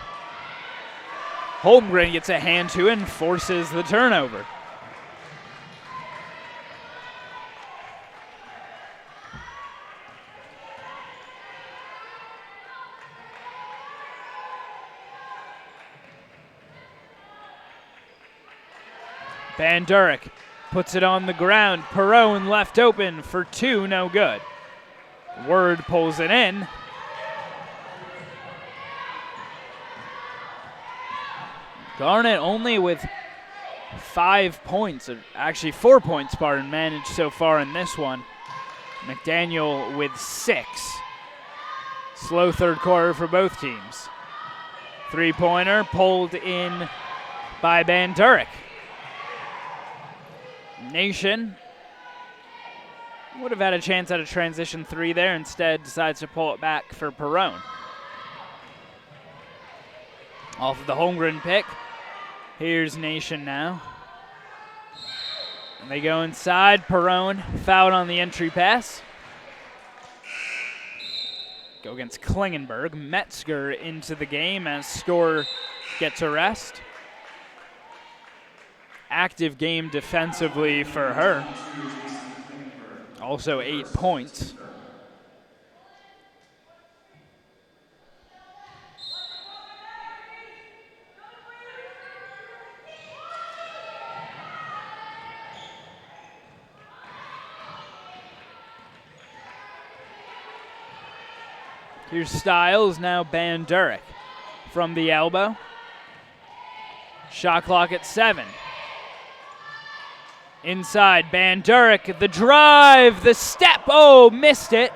Holmgren gets a hand to it and forces the turnover. Van Durk puts it on the ground. Perone left open for two, no good. Word pulls it in. Garnet only with 5 points, or actually 4 points, managed so far in this one. McDaniel with 6. Slow third quarter for both teams. Three-pointer pulled in by Van Durk. Nation would have had a chance at a transition three there. Instead, decides to pull it back for Perone. Off of the Holmgren pick. Here's Nation now. And they go inside. Perone fouled on the entry pass. Go against Klingenberg. Metzger into the game as Storr gets a rest. Active game defensively for her. Also 8 points. Here's Styles, now Van Durk from the elbow. Shot clock at 7. Inside, Van Durk, the drive, the step, oh, missed it.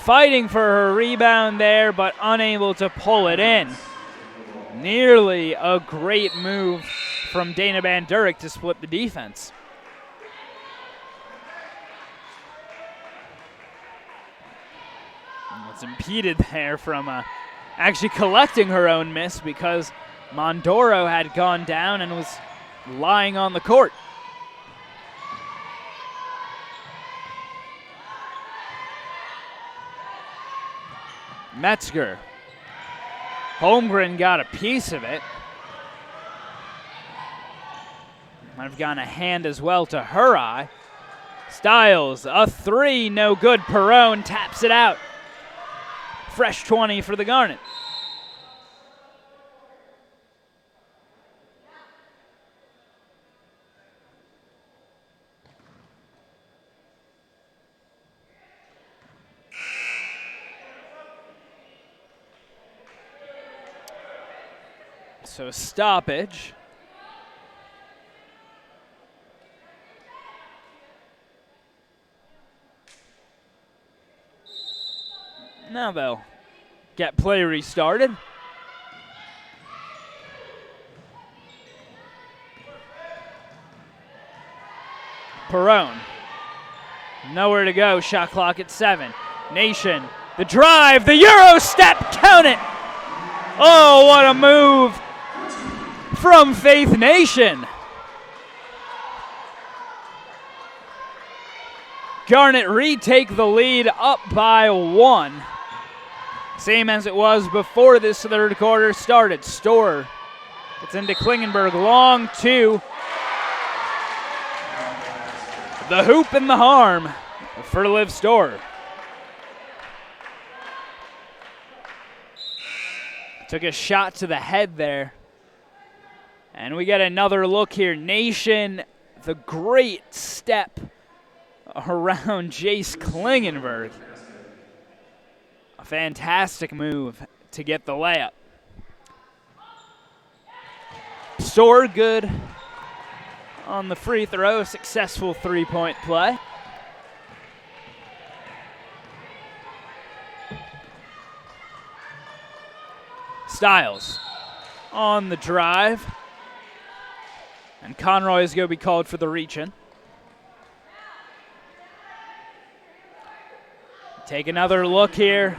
Fighting for her rebound there, but unable to pull it in. Nearly a great move from Dana Van Durk to split the defense. Was impeded there from actually collecting her own miss because Mondoro had gone down and was lying on the court. Metzger. Holmgren got a piece of it. Might have gotten a hand as well to her eye. Styles, a three, no good. Perone taps it out. Fresh 20 for the Garnet. So stoppage. Now they'll get play restarted. Perone. Nowhere to go. Shot clock at 7. Nation. The drive. The Euro step. Count it. Oh, what a move from Faith Nation. Garnet retake the lead up by 1. Same as it was before this third quarter started. Storr gets into Klingenberg. Long two. The hoop and the harm for Liv Storr. Took a shot to the head there. And we get another look here. Nation, the great step around Jace Klingenberg. A fantastic move to get the layup. Storr good on the free throw. Successful three-point play. Styles on the drive. And Conroy is going to be called for the reach-in. Take another look here.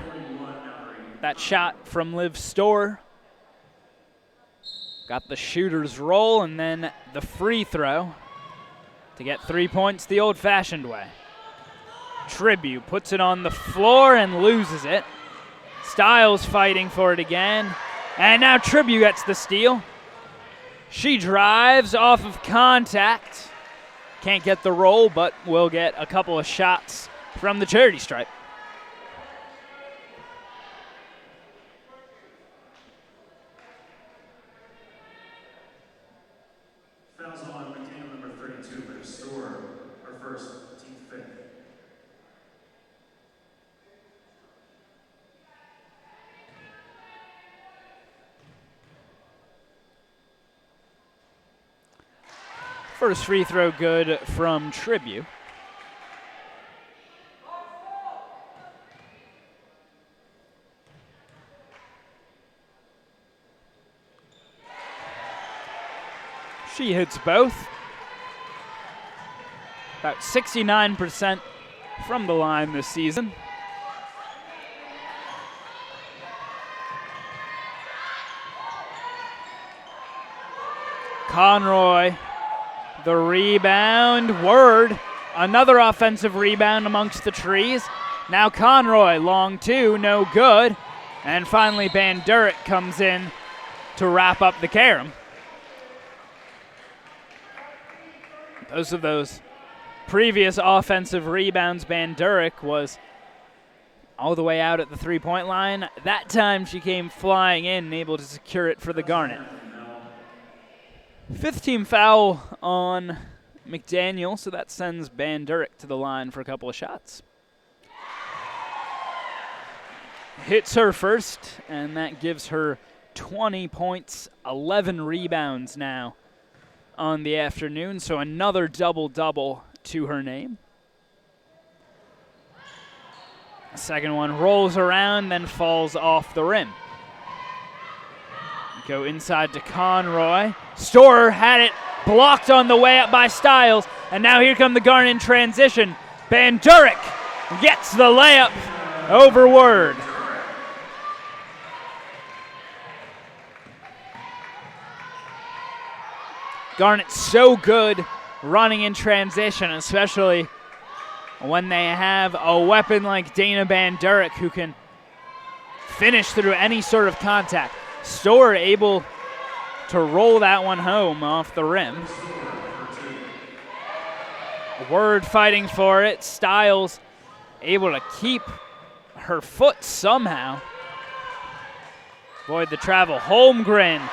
That shot from Liv Storr. Got the shooter's roll and then the free throw to get 3 points the old-fashioned way. Tribute puts it on the floor and loses it. Styles fighting for it again. And now Tribute gets the steal. She drives off of contact. Can't get the roll, but will get a couple of shots from the charity stripe. First free throw good from Tribute. She hits both. About 69% from the line this season. Conroy, the rebound. Word, another offensive rebound amongst the trees. Now Conroy, long two, no good. And finally Bandurek comes in to wrap up the carom. Most of those previous offensive rebounds, Bandurek was all the way out at the three-point line. That time she came flying in and able to secure it for the Garnet. Fifth team foul on McDaniel, so that sends Bandurek to the line for a couple of shots. Hits her first, and that gives her 20 points, 11 rebounds now on the afternoon, so another double-double to her name. The second one rolls around, then falls off the rim. Go inside to Conroy. Storer had it blocked on the way up by Stiles, and now here come the Garnet in transition. Bandurek gets the layup over Word. Garnet's so good running in transition, especially when they have a weapon like Dana Bandurek who can finish through any sort of contact. Storer able to roll that one home off the rim. Word fighting for it. Stiles able to keep her foot somehow. Avoid the travel. Holmgren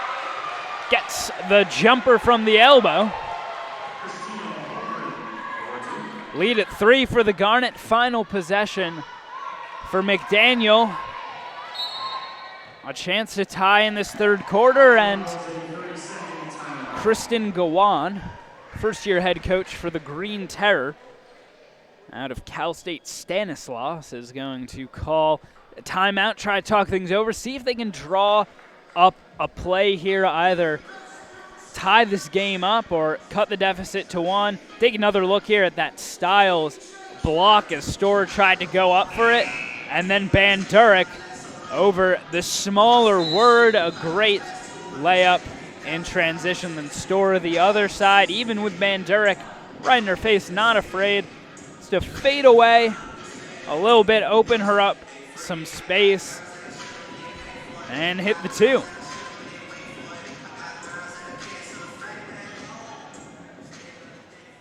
gets the jumper from the elbow. Lead at 3 for the Garnet. Final possession for McDaniel. A chance to tie in this third quarter, and Kristen Gawan, first-year head coach for the Green Terror out of Cal State Stanislaus, is going to call a timeout, try to talk things over, see if they can draw up a play here, either tie this game up or cut the deficit to 1. Take another look here at that Stiles block as Storer tried to go up for it, and then Bandurek over the smaller Word. A great layup in transition. Then Storer the other side, even with Bandurek right in her face, not afraid. Just to fade away a little bit, open her up some space, and hit the 2.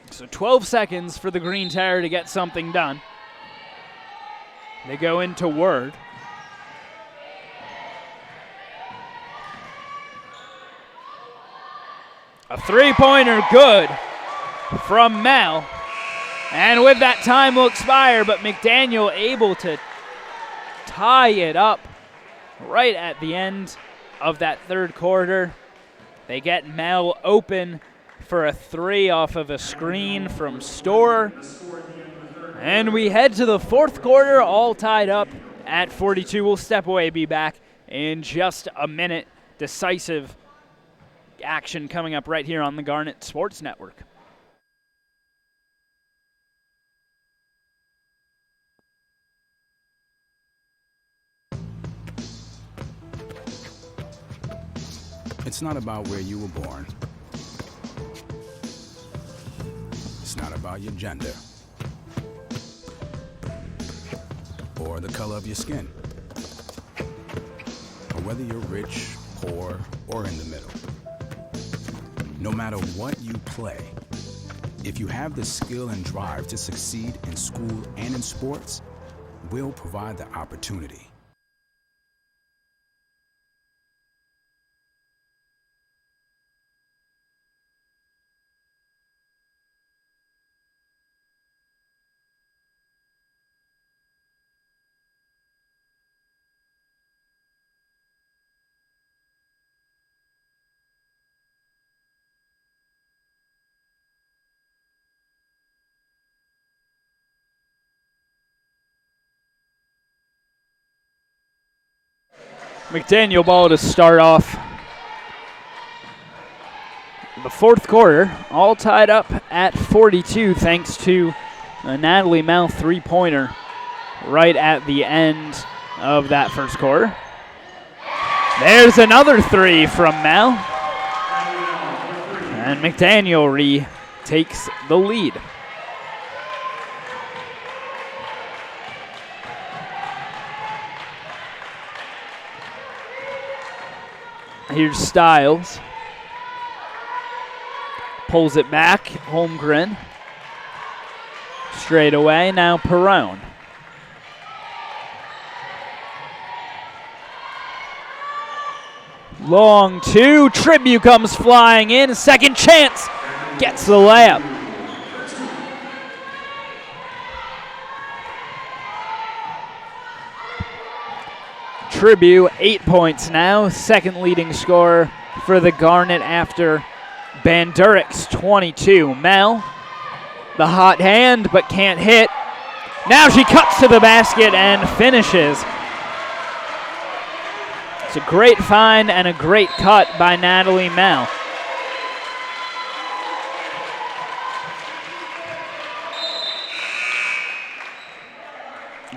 So 12 seconds for the Green Terror to get something done. They go into Word. A three-pointer good from Mel. And with that, time will expire, but McDaniel able to tie it up right at the end of that third quarter. They get Mel open for a 3 off of a screen from Storer. And we head to the fourth quarter, all tied up at 42. We'll step away, be back in just a minute. Decisive action coming up right here on the Garnet Sports Network. It's not about where you were born. It's not about your gender or the color of your skin, or whether you're rich, poor, or in the middle. No matter what you play, if you have the skill and drive to succeed in school and in sports, we'll provide the opportunity. McDaniel ball to start off the fourth quarter, all tied up at 42 thanks to a Natalie Mel three-pointer right at the end of that first quarter. There's another three from Mel. And McDaniel retakes the lead. Here's Stiles. Pulls it back. Holmgren. Straight away. Now Perrone. Long two. Tribute comes flying in. Second chance. Gets the layup. Tribute, 8 points now. Second leading scorer for the Garnet after Bandurik's 22. Mel, the hot hand, but can't hit. Now she cuts to the basket and finishes. It's a great find and a great cut by Natalie Mel.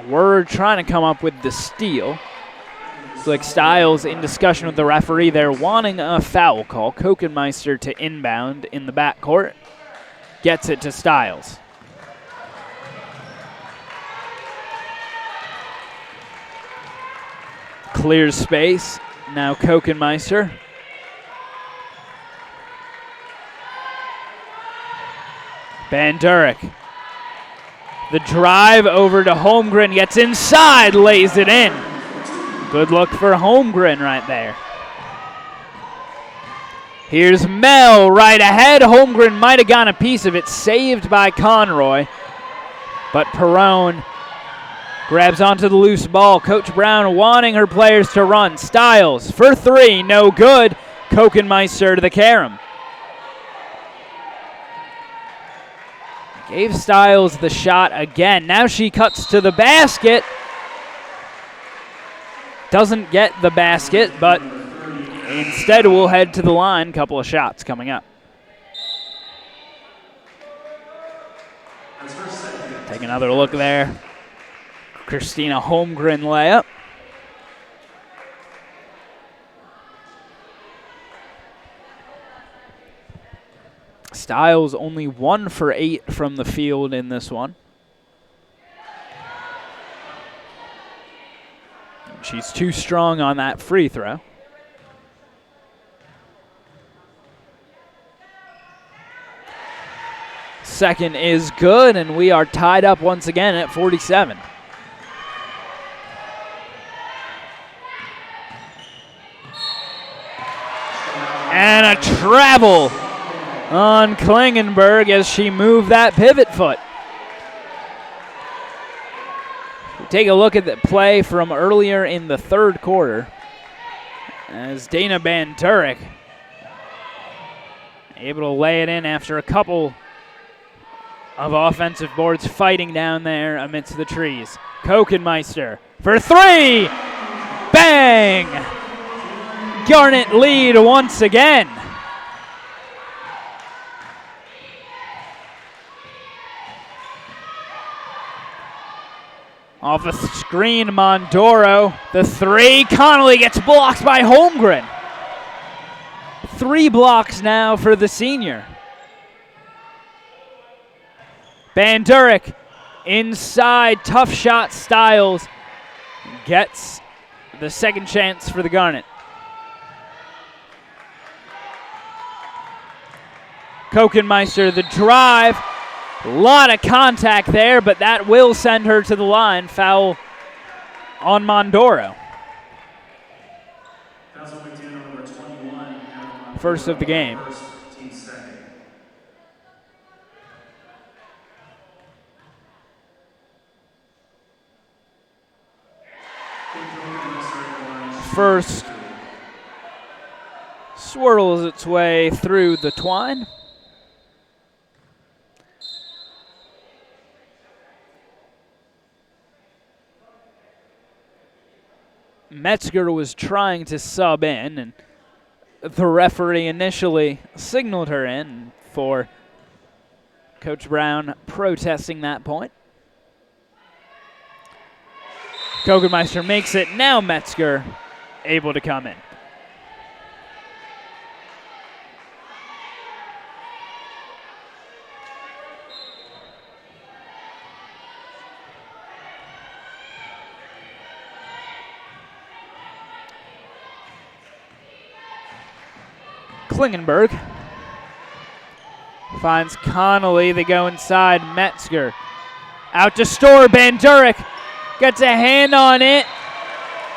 We're trying to come up with the steal. It's like Stiles in discussion with the referee. They're wanting a foul call. Kokenmeister to inbound in the backcourt. Gets it to Stiles. Clears space. Now Kokenmeister. Bandurik. The drive over to Holmgren. Gets inside. Lays it in. Good look for Holmgren right there. Here's Mel right ahead. Holmgren might have gotten a piece of it. Saved by Conroy. But Perrone grabs onto the loose ball. Coach Brown wanting her players to run. Stiles for three. No good. Kokenmeister to the carom. Gave Stiles the shot again. Now she cuts to the basket. Doesn't get the basket, but instead we'll head to the line. Couple of shots coming up. Take another look there. Christina Holmgren layup. Stiles only 1 for 8 from the field in this one. She's too strong on that free throw. Second is good, and we are tied up once again at 47. And a travel on Klingenberg as she moved that pivot foot. Take a look at the play from earlier in the third quarter as Dana Bandurik able to lay it in after a couple of offensive boards fighting down there amidst the trees. Kokenmeister for three! Bang! Garnet lead once again. Off a screen, Mondoro. The three. Connolly gets blocked by Holmgren. 3 blocks now for the senior. Bandurik inside. Tough shot. Stiles gets the second chance for the Garnet. Kokenmeister, the drive. A lot of contact there, but that will send her to the line. Foul on Mondoro. First of the game. First swirls its way through the twine. Metzger was trying to sub in, and the referee initially signaled her in for Coach Brown protesting that point. Kogenmeister makes it. Now Metzger able to come in. Klingenberg finds Connolly. They go inside. Metzger out to Storr. Bandurek gets a hand on it,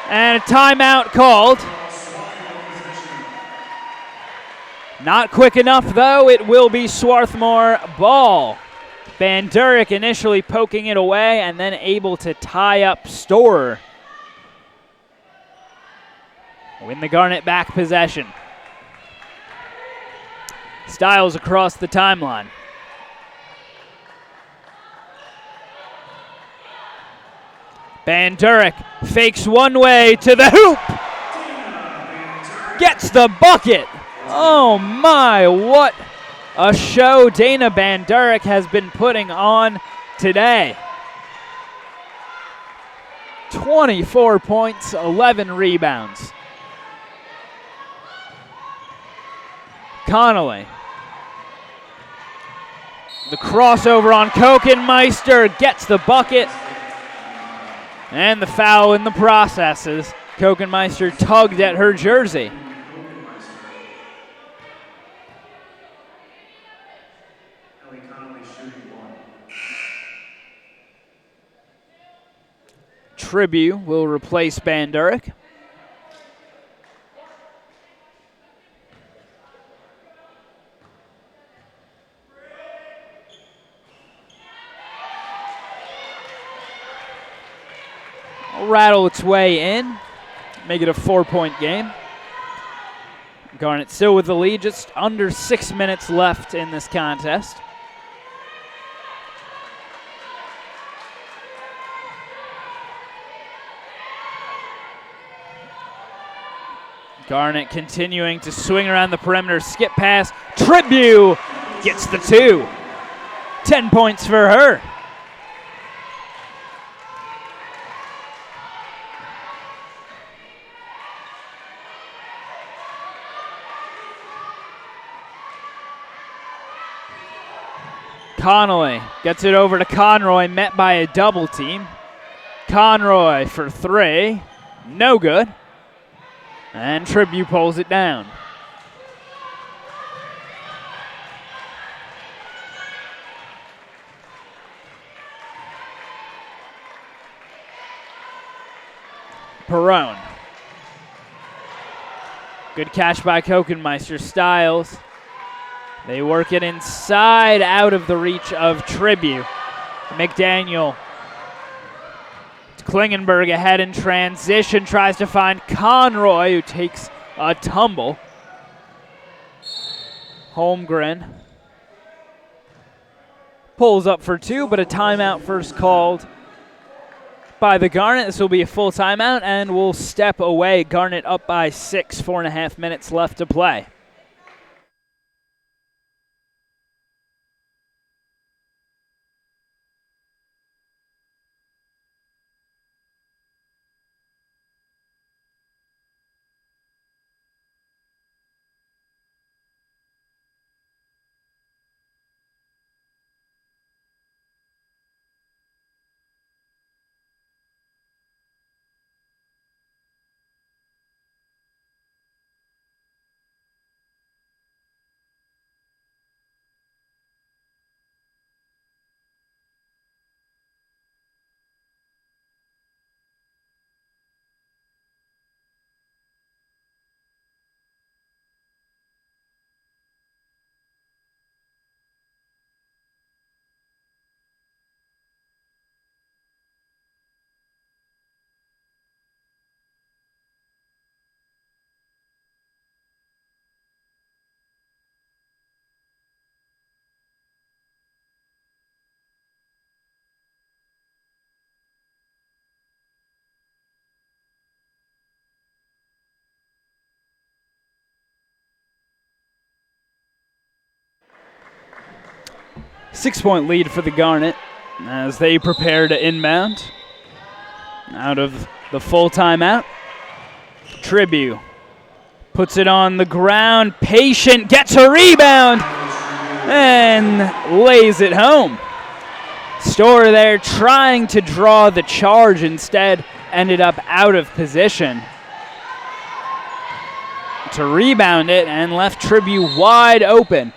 and a timeout called. Not quick enough, though. It will be Swarthmore ball. Bandurek initially poking it away and then able to tie up Storr. Win the Garnet back possession. Styles across the timeline. Bandurek fakes one way to the hoop. Gets the bucket. Oh my, what a show Dana Bandurek has been putting on today. 24 points, 11 rebounds. Connolly. The crossover on Kogenmeister gets the bucket. And the foul in the process as Kogenmeister tugged at her jersey. Tribute will replace Bandurek. Rattle its way in, make it a 4-point game. Garnet still with the lead, just under 6 minutes left in this contest. Garnet continuing to swing around the perimeter, skip pass, Tribute gets the 2. 10 points for her. Connolly gets it over to Conroy, met by a double team. Conroy for 3, no good. And Tribute pulls it down. Perone. Good catch by Kogenmeister. Styles. They work it inside, out of the reach of Tribute. McDaniel. Klingenberg ahead in transition, tries to find Conroy, who takes a tumble. Holmgren pulls up for 2, but a timeout first called by the Garnet. This will be a full timeout, and we'll step away. Garnet up by 6, 4.5 minutes left to play. 6-point lead for the Garnet as they prepare to inbound out of the full timeout. Tribute puts it on the ground. Patient gets a rebound and lays it home. Storer there trying to draw the charge, instead ended up out of position to rebound it and left Tribute wide open.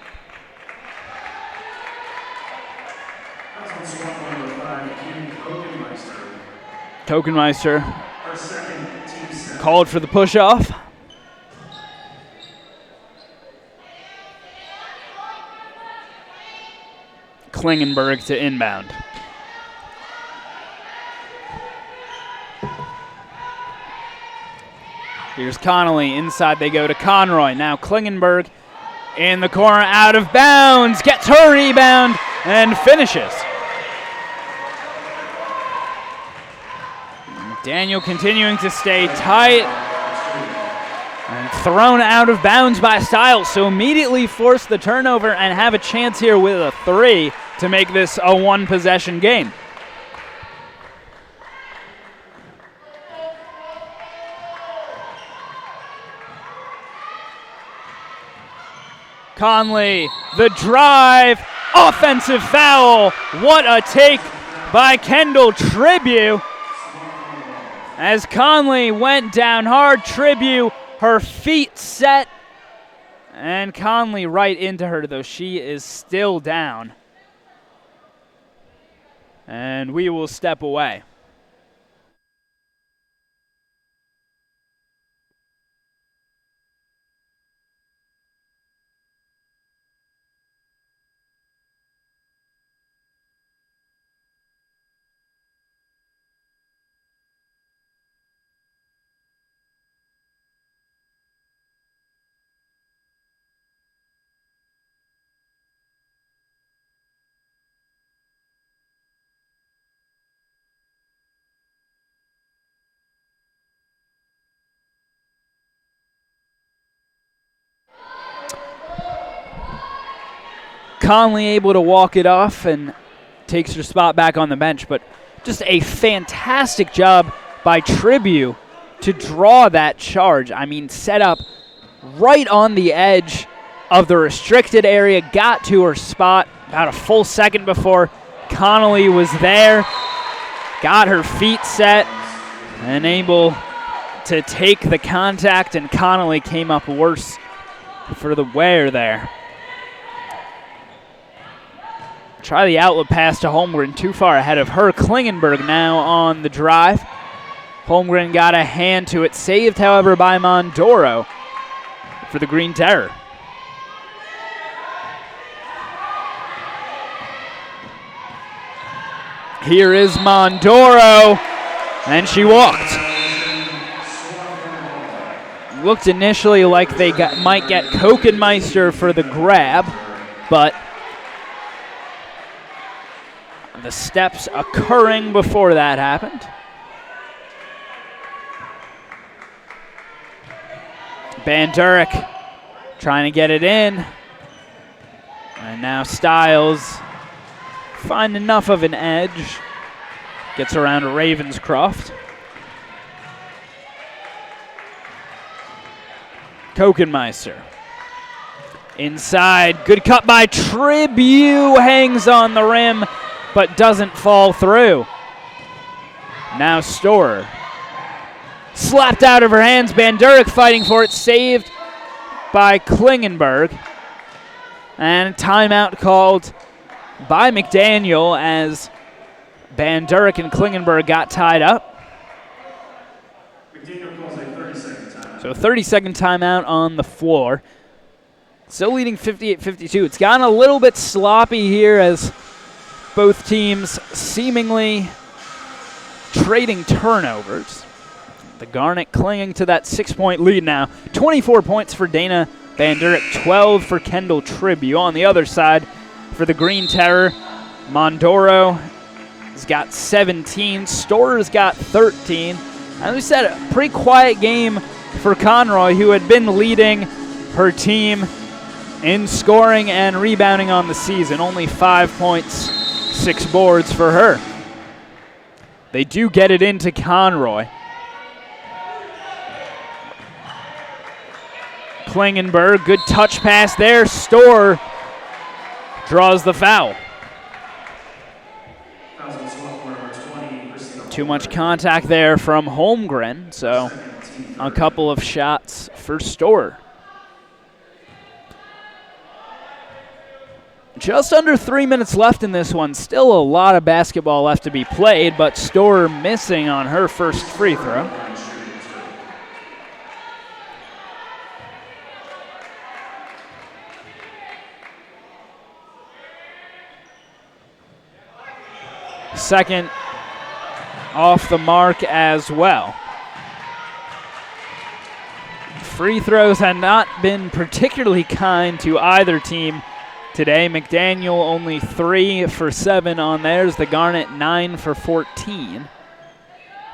Kokenmeister called for the push-off. Klingenberg to inbound. Here's Connolly. Inside they go to Conroy. Now Klingenberg in the corner, out of bounds. Gets her rebound and finishes. Daniel continuing to stay tight. And thrown out of bounds by Stiles, so immediately force the turnover and have a chance here with a 3 to make this a one-possession game. Conley, the drive, offensive foul. What a take by Kendall Tribute. As Conley went down hard, Tribute, her feet set, and Conley right into her, though she is still down. And we will step away. Conley able to walk it off and takes her spot back on the bench, but just a fantastic job by Tribute to draw that charge. I mean, set up right on the edge of the restricted area, got to her spot about a full second before Connolly was there, got her feet set, and able to take the contact, and Connolly came up worse for the wear there. Try the outlet pass to Holmgren, too far ahead of her. Klingenberg now on the drive. Holmgren got a hand to it, saved, however, by Mondoro for the Green Terror. Here is Mondoro, and she walked. Looked initially like they might get Kokenmeister for the grab, but the steps occurring before that happened. Bandurek trying to get it in. And now Stiles find enough of an edge. Gets around Ravenscroft. Kokenmeister. Inside, good cut by Tribute, hangs on the rim, but doesn't fall through. Now Storer. Slapped out of her hands, Bandurek fighting for it, saved by Klingenberg. And timeout called by McDaniel as Bandurek and Klingenberg got tied up. McDaniel calls a 30-second timeout. So a 30-second timeout on the floor. Still leading 58-52. It's gotten a little bit sloppy here as both teams seemingly trading turnovers. The Garnet clinging to that 6-point lead now. 24 points for Dana Bandurek, 12 for Kendall Tribute. On the other side for the Green Terror, Mondoro has got 17. Storer's got 13. As we said, a pretty quiet game for Conroy, who had been leading her team in scoring and rebounding on the season. Only 5 points, 6 boards for her. They do get it into Conroy. Klingenberg, good touch pass there. Storr draws the foul. Too much contact there from Holmgren, so a couple of shots for Storr. Just under 3 minutes left in this one. Still a lot of basketball left to be played, but Storr missing on her first free throw. Second off the mark as well. Free throws have not been particularly kind to either team today. McDaniel only 3 for 7 on theirs. The Garnet 9 for 14.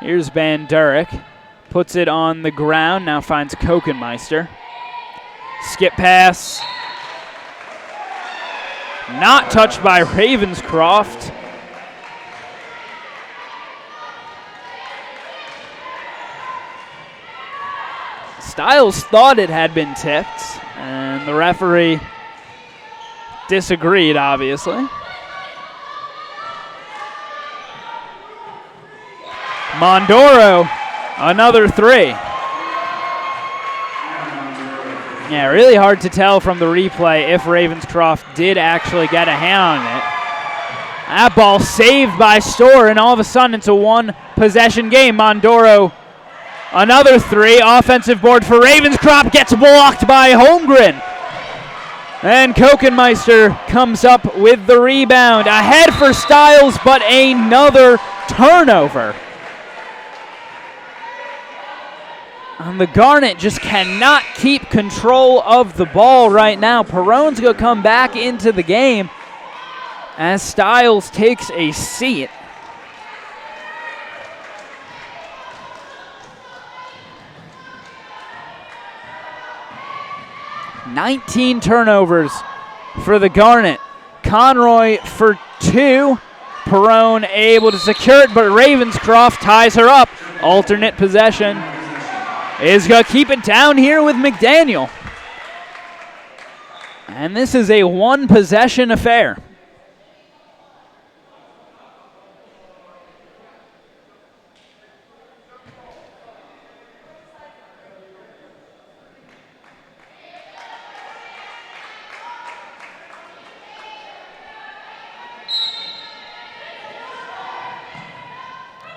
Here's Van Durek. Puts it on the ground. Now finds Kokenmeister. Skip pass. Not touched by Ravenscroft. Stiles thought it had been tipped, and the referee disagreed, obviously. Mondoro, another 3. Yeah, really hard to tell from the replay if Ravenscroft did actually get a hand on it. That ball saved by Storr, and all of a sudden it's a one-possession game. Mondoro, another 3, offensive board for Ravenscroft, gets blocked by Holmgren. And Kokenmeister comes up with the rebound. Ahead for Stiles, but another turnover. And the Garnet just cannot keep control of the ball right now. Perrone's going to come back into the game as Stiles takes a seat. 19 turnovers for the Garnet. Conroy for 2. Perrone able to secure it, but Ravenscroft ties her up. Alternate possession is going to keep it down here with McDaniel. And this is a one-possession affair.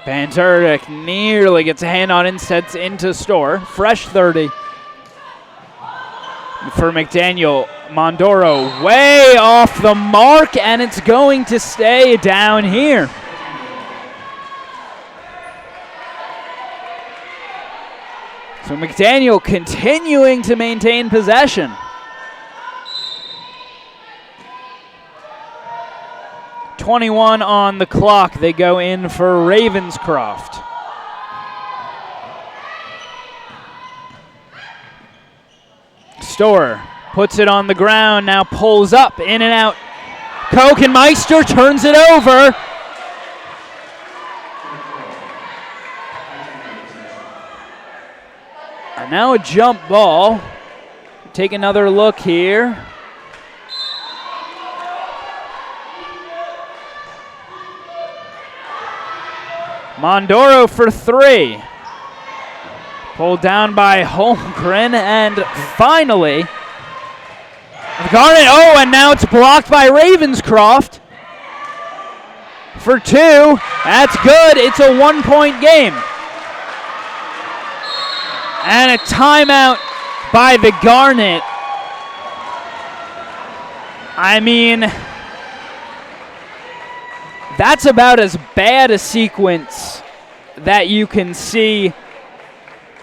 Van Turek nearly gets a hand on it, sets into Storr. Fresh 30 for McDaniel. Mondoro way off the mark, and it's going to stay down here. So McDaniel continuing to maintain possession. 21 on the clock. They go in for Ravenscroft. Storr puts it on the ground, now pulls up, in and out. Kokenmeister turns it over. And now a jump ball. Take another look here. Mondoro for 3. Pulled down by Holmgren, and finally, Garnet, and now it's blocked by Ravenscroft for 2. That's good. It's a 1-point game. And a timeout by the Garnet. I mean, that's about as bad a sequence that you can see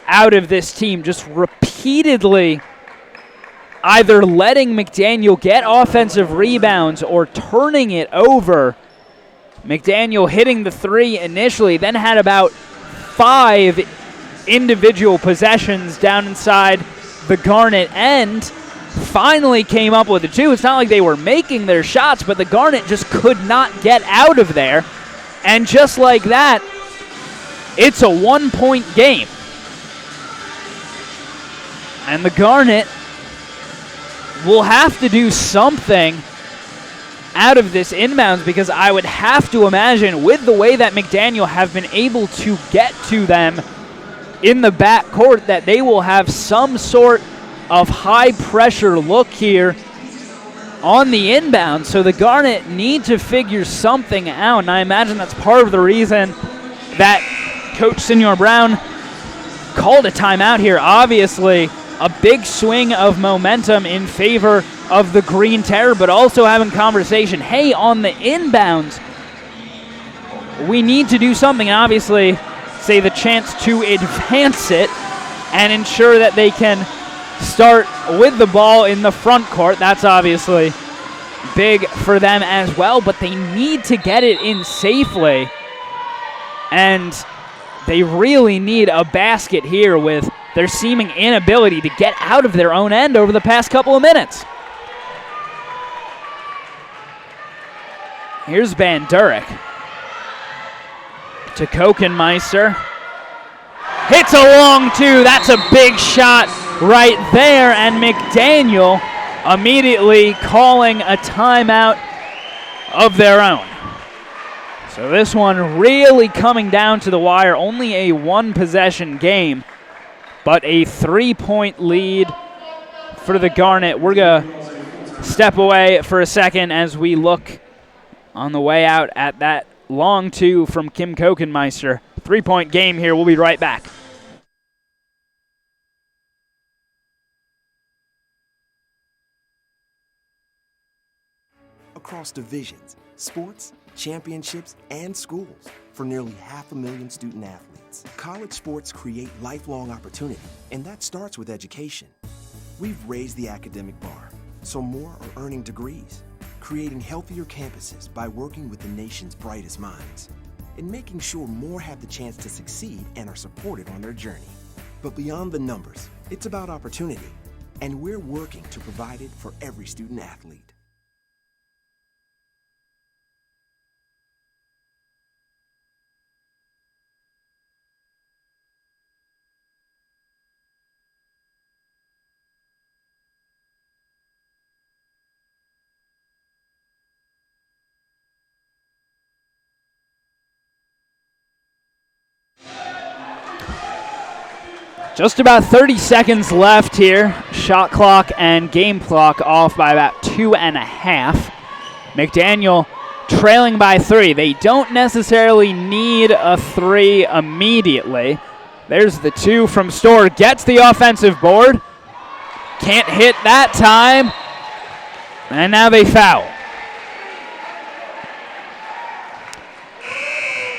out of this team. Just repeatedly either letting McDaniel get offensive rebounds or turning it over. McDaniel hitting the 3 initially, then had about 5 individual possessions down inside the Garnet end, finally came up with the two. It's not like they were making their shots, but the Garnet just could not get out of there. And just like that, it's a 1-point game. And the Garnet will have to do something out of this inbounds, because I would have to imagine with the way that McDaniel have been able to get to them in the backcourt that they will have some sort of high pressure look here on the inbound. So the Garnet need to figure something out, and I imagine that's part of the reason that Coach Senor Brown called a timeout here. Obviously, a big swing of momentum in favor of the Green Terror, but also having conversation. Hey, on the inbounds, we need to do something, and obviously say the chance to advance it and ensure that they can start with the ball in the front court. That's obviously big for them as well, but they need to get it in safely, and they really need a basket here with their seeming inability to get out of their own end over the past couple of minutes. Here's Van Durek to Kokenmeister. Hits a long two. That's a big shot right there, and McDaniel immediately calling a timeout of their own. So this one really coming down to the wire. Only a one-possession game, but a 3-point lead for the Garnet. We're going to step away for a second as we look on the way out at that long two from Kim Kokenmeister. 3-point game here. We'll be right back. Across divisions, sports, championships, and schools for nearly 500,000 student athletes. College sports create lifelong opportunity, and that starts with education. We've raised the academic bar, so more are earning degrees, creating healthier campuses by working with the nation's brightest minds, and making sure more have the chance to succeed and are supported on their journey. But beyond the numbers, it's about opportunity, and we're working to provide it for every student athlete. Just about 30 seconds left here. Shot clock and game clock off by about 2.5. McDaniel trailing by 3. They don't necessarily need a 3 immediately. There's the 2 from Storr. Gets the offensive board. Can't hit that time. And now they foul.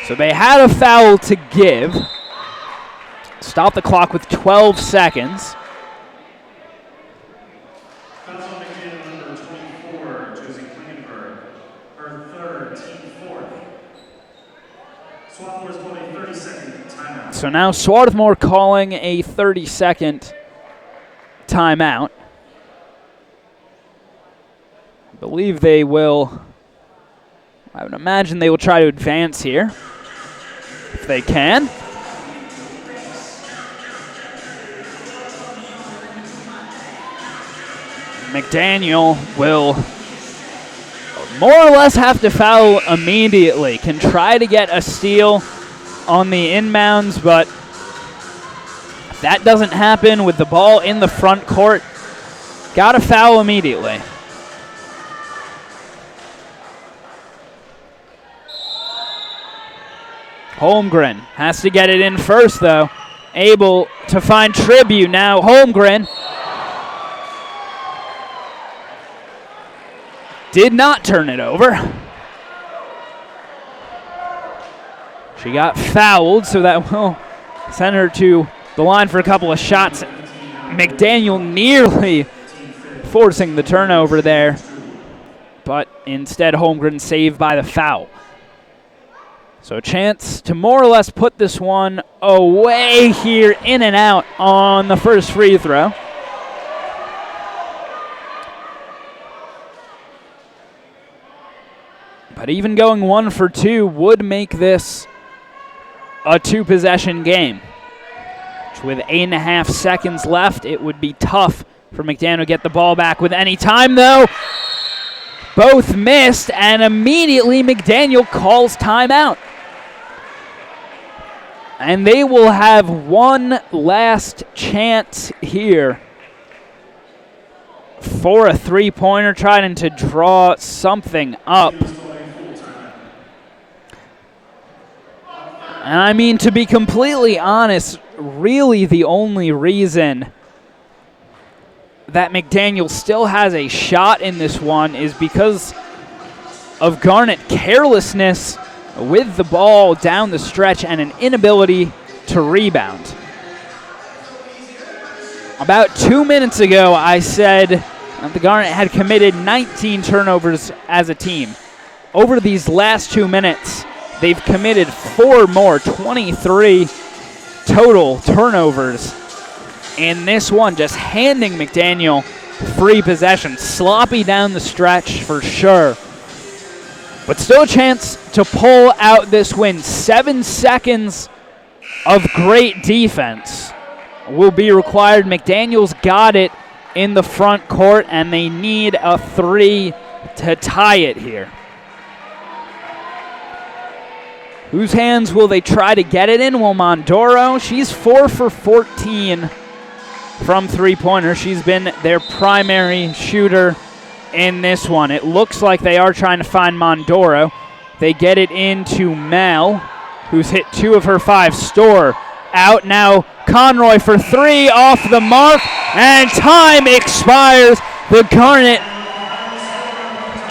So they had a foul to give. Stop the clock with 12 seconds. Fouls on McDaniel, number 24, Josie Klingenberg, her third, team fourth. Swarthmore's calling a 30-second timeout. So now Swarthmore calling a 30-second timeout. I believe they will, I would imagine they will try to advance here, if they can. McDaniel will more or less have to foul immediately. Can try to get a steal on the inbounds, but if that doesn't happen with the ball in the front court, got to foul immediately. Holmgren has to get it in first, though. Able to find tribute now. Holmgren did not turn it over. She got fouled, so that will send her to the line for a couple of shots. McDaniel nearly forcing the turnover there, but instead Holmgren saved by the foul. So a chance to more or less put this one away here, in and out on the first free throw. But even going 1 for 2 would make this a 2-possession game. With 8.5 seconds left, it would be tough for McDaniel to get the ball back with any time, though. Both missed, and immediately McDaniel calls timeout. And they will have one last chance here for a three-pointer, trying to draw something up. And I mean, to be completely honest, really the only reason that McDaniel still has a shot in this one is because of Garnet carelessness with the ball down the stretch and an inability to rebound. About 2 minutes ago, I said that the Garnet had committed 19 turnovers as a team. Over these last 2 minutes, they've committed 4 more, 23 total turnovers in this one, just handing McDaniel free possession. Sloppy down the stretch for sure, but still a chance to pull out this win. 7 seconds of great defense will be required. McDaniel's got it in the front court, and they need a 3 to tie it here. Whose hands will they try to get it in? Well, Mondoro, she's 4 for 14 from three-pointer. She's been their primary shooter in this one. It looks like they are trying to find Mondoro. They get it into Mel, who's hit 2 of her 5. Storr out now. Conroy for 3, off the mark, and time expires. The Garnet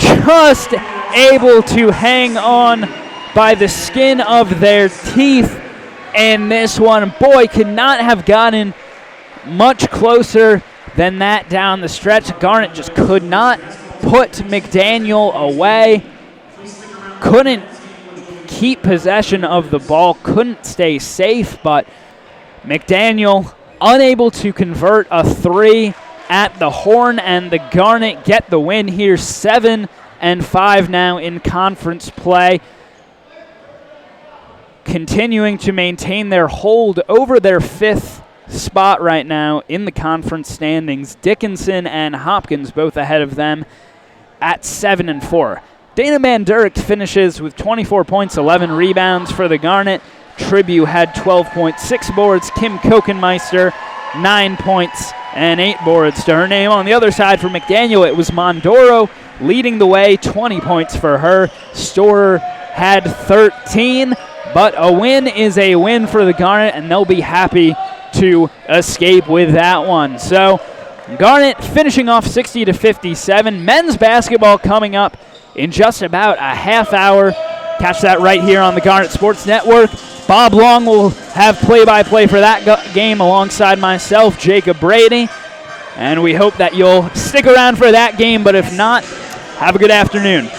just able to hang on by the skin of their teeth in this one. Boy, could not have gotten much closer than that down the stretch. Garnet just could not put McDaniel away. Couldn't keep possession of the ball, couldn't stay safe, but McDaniel unable to convert a 3 at the horn, and the Garnet get the win here. 7-5 now in conference play, continuing to maintain their hold over their 5th spot right now in the conference standings. Dickinson and Hopkins both ahead of them at 7-4. Dana Mandurek finishes with 24 points, 11 rebounds for the Garnet. Tribu had 12.6 boards. Kim Kokenmeister, 9 points and 8 boards to her name. On the other side for McDaniel, it was Mondoro leading the way, 20 points for her. Storr had 13, but a win is a win for the Garnet, and they'll be happy to escape with that one. So Garnet finishing off 60-57. Men's basketball coming up in just about a half hour. Catch that right here on the Garnet Sports Network. Bob Long will have play-by-play for that game alongside myself, Jacob Brady. And we hope that you'll stick around for that game, but if not, have a good afternoon.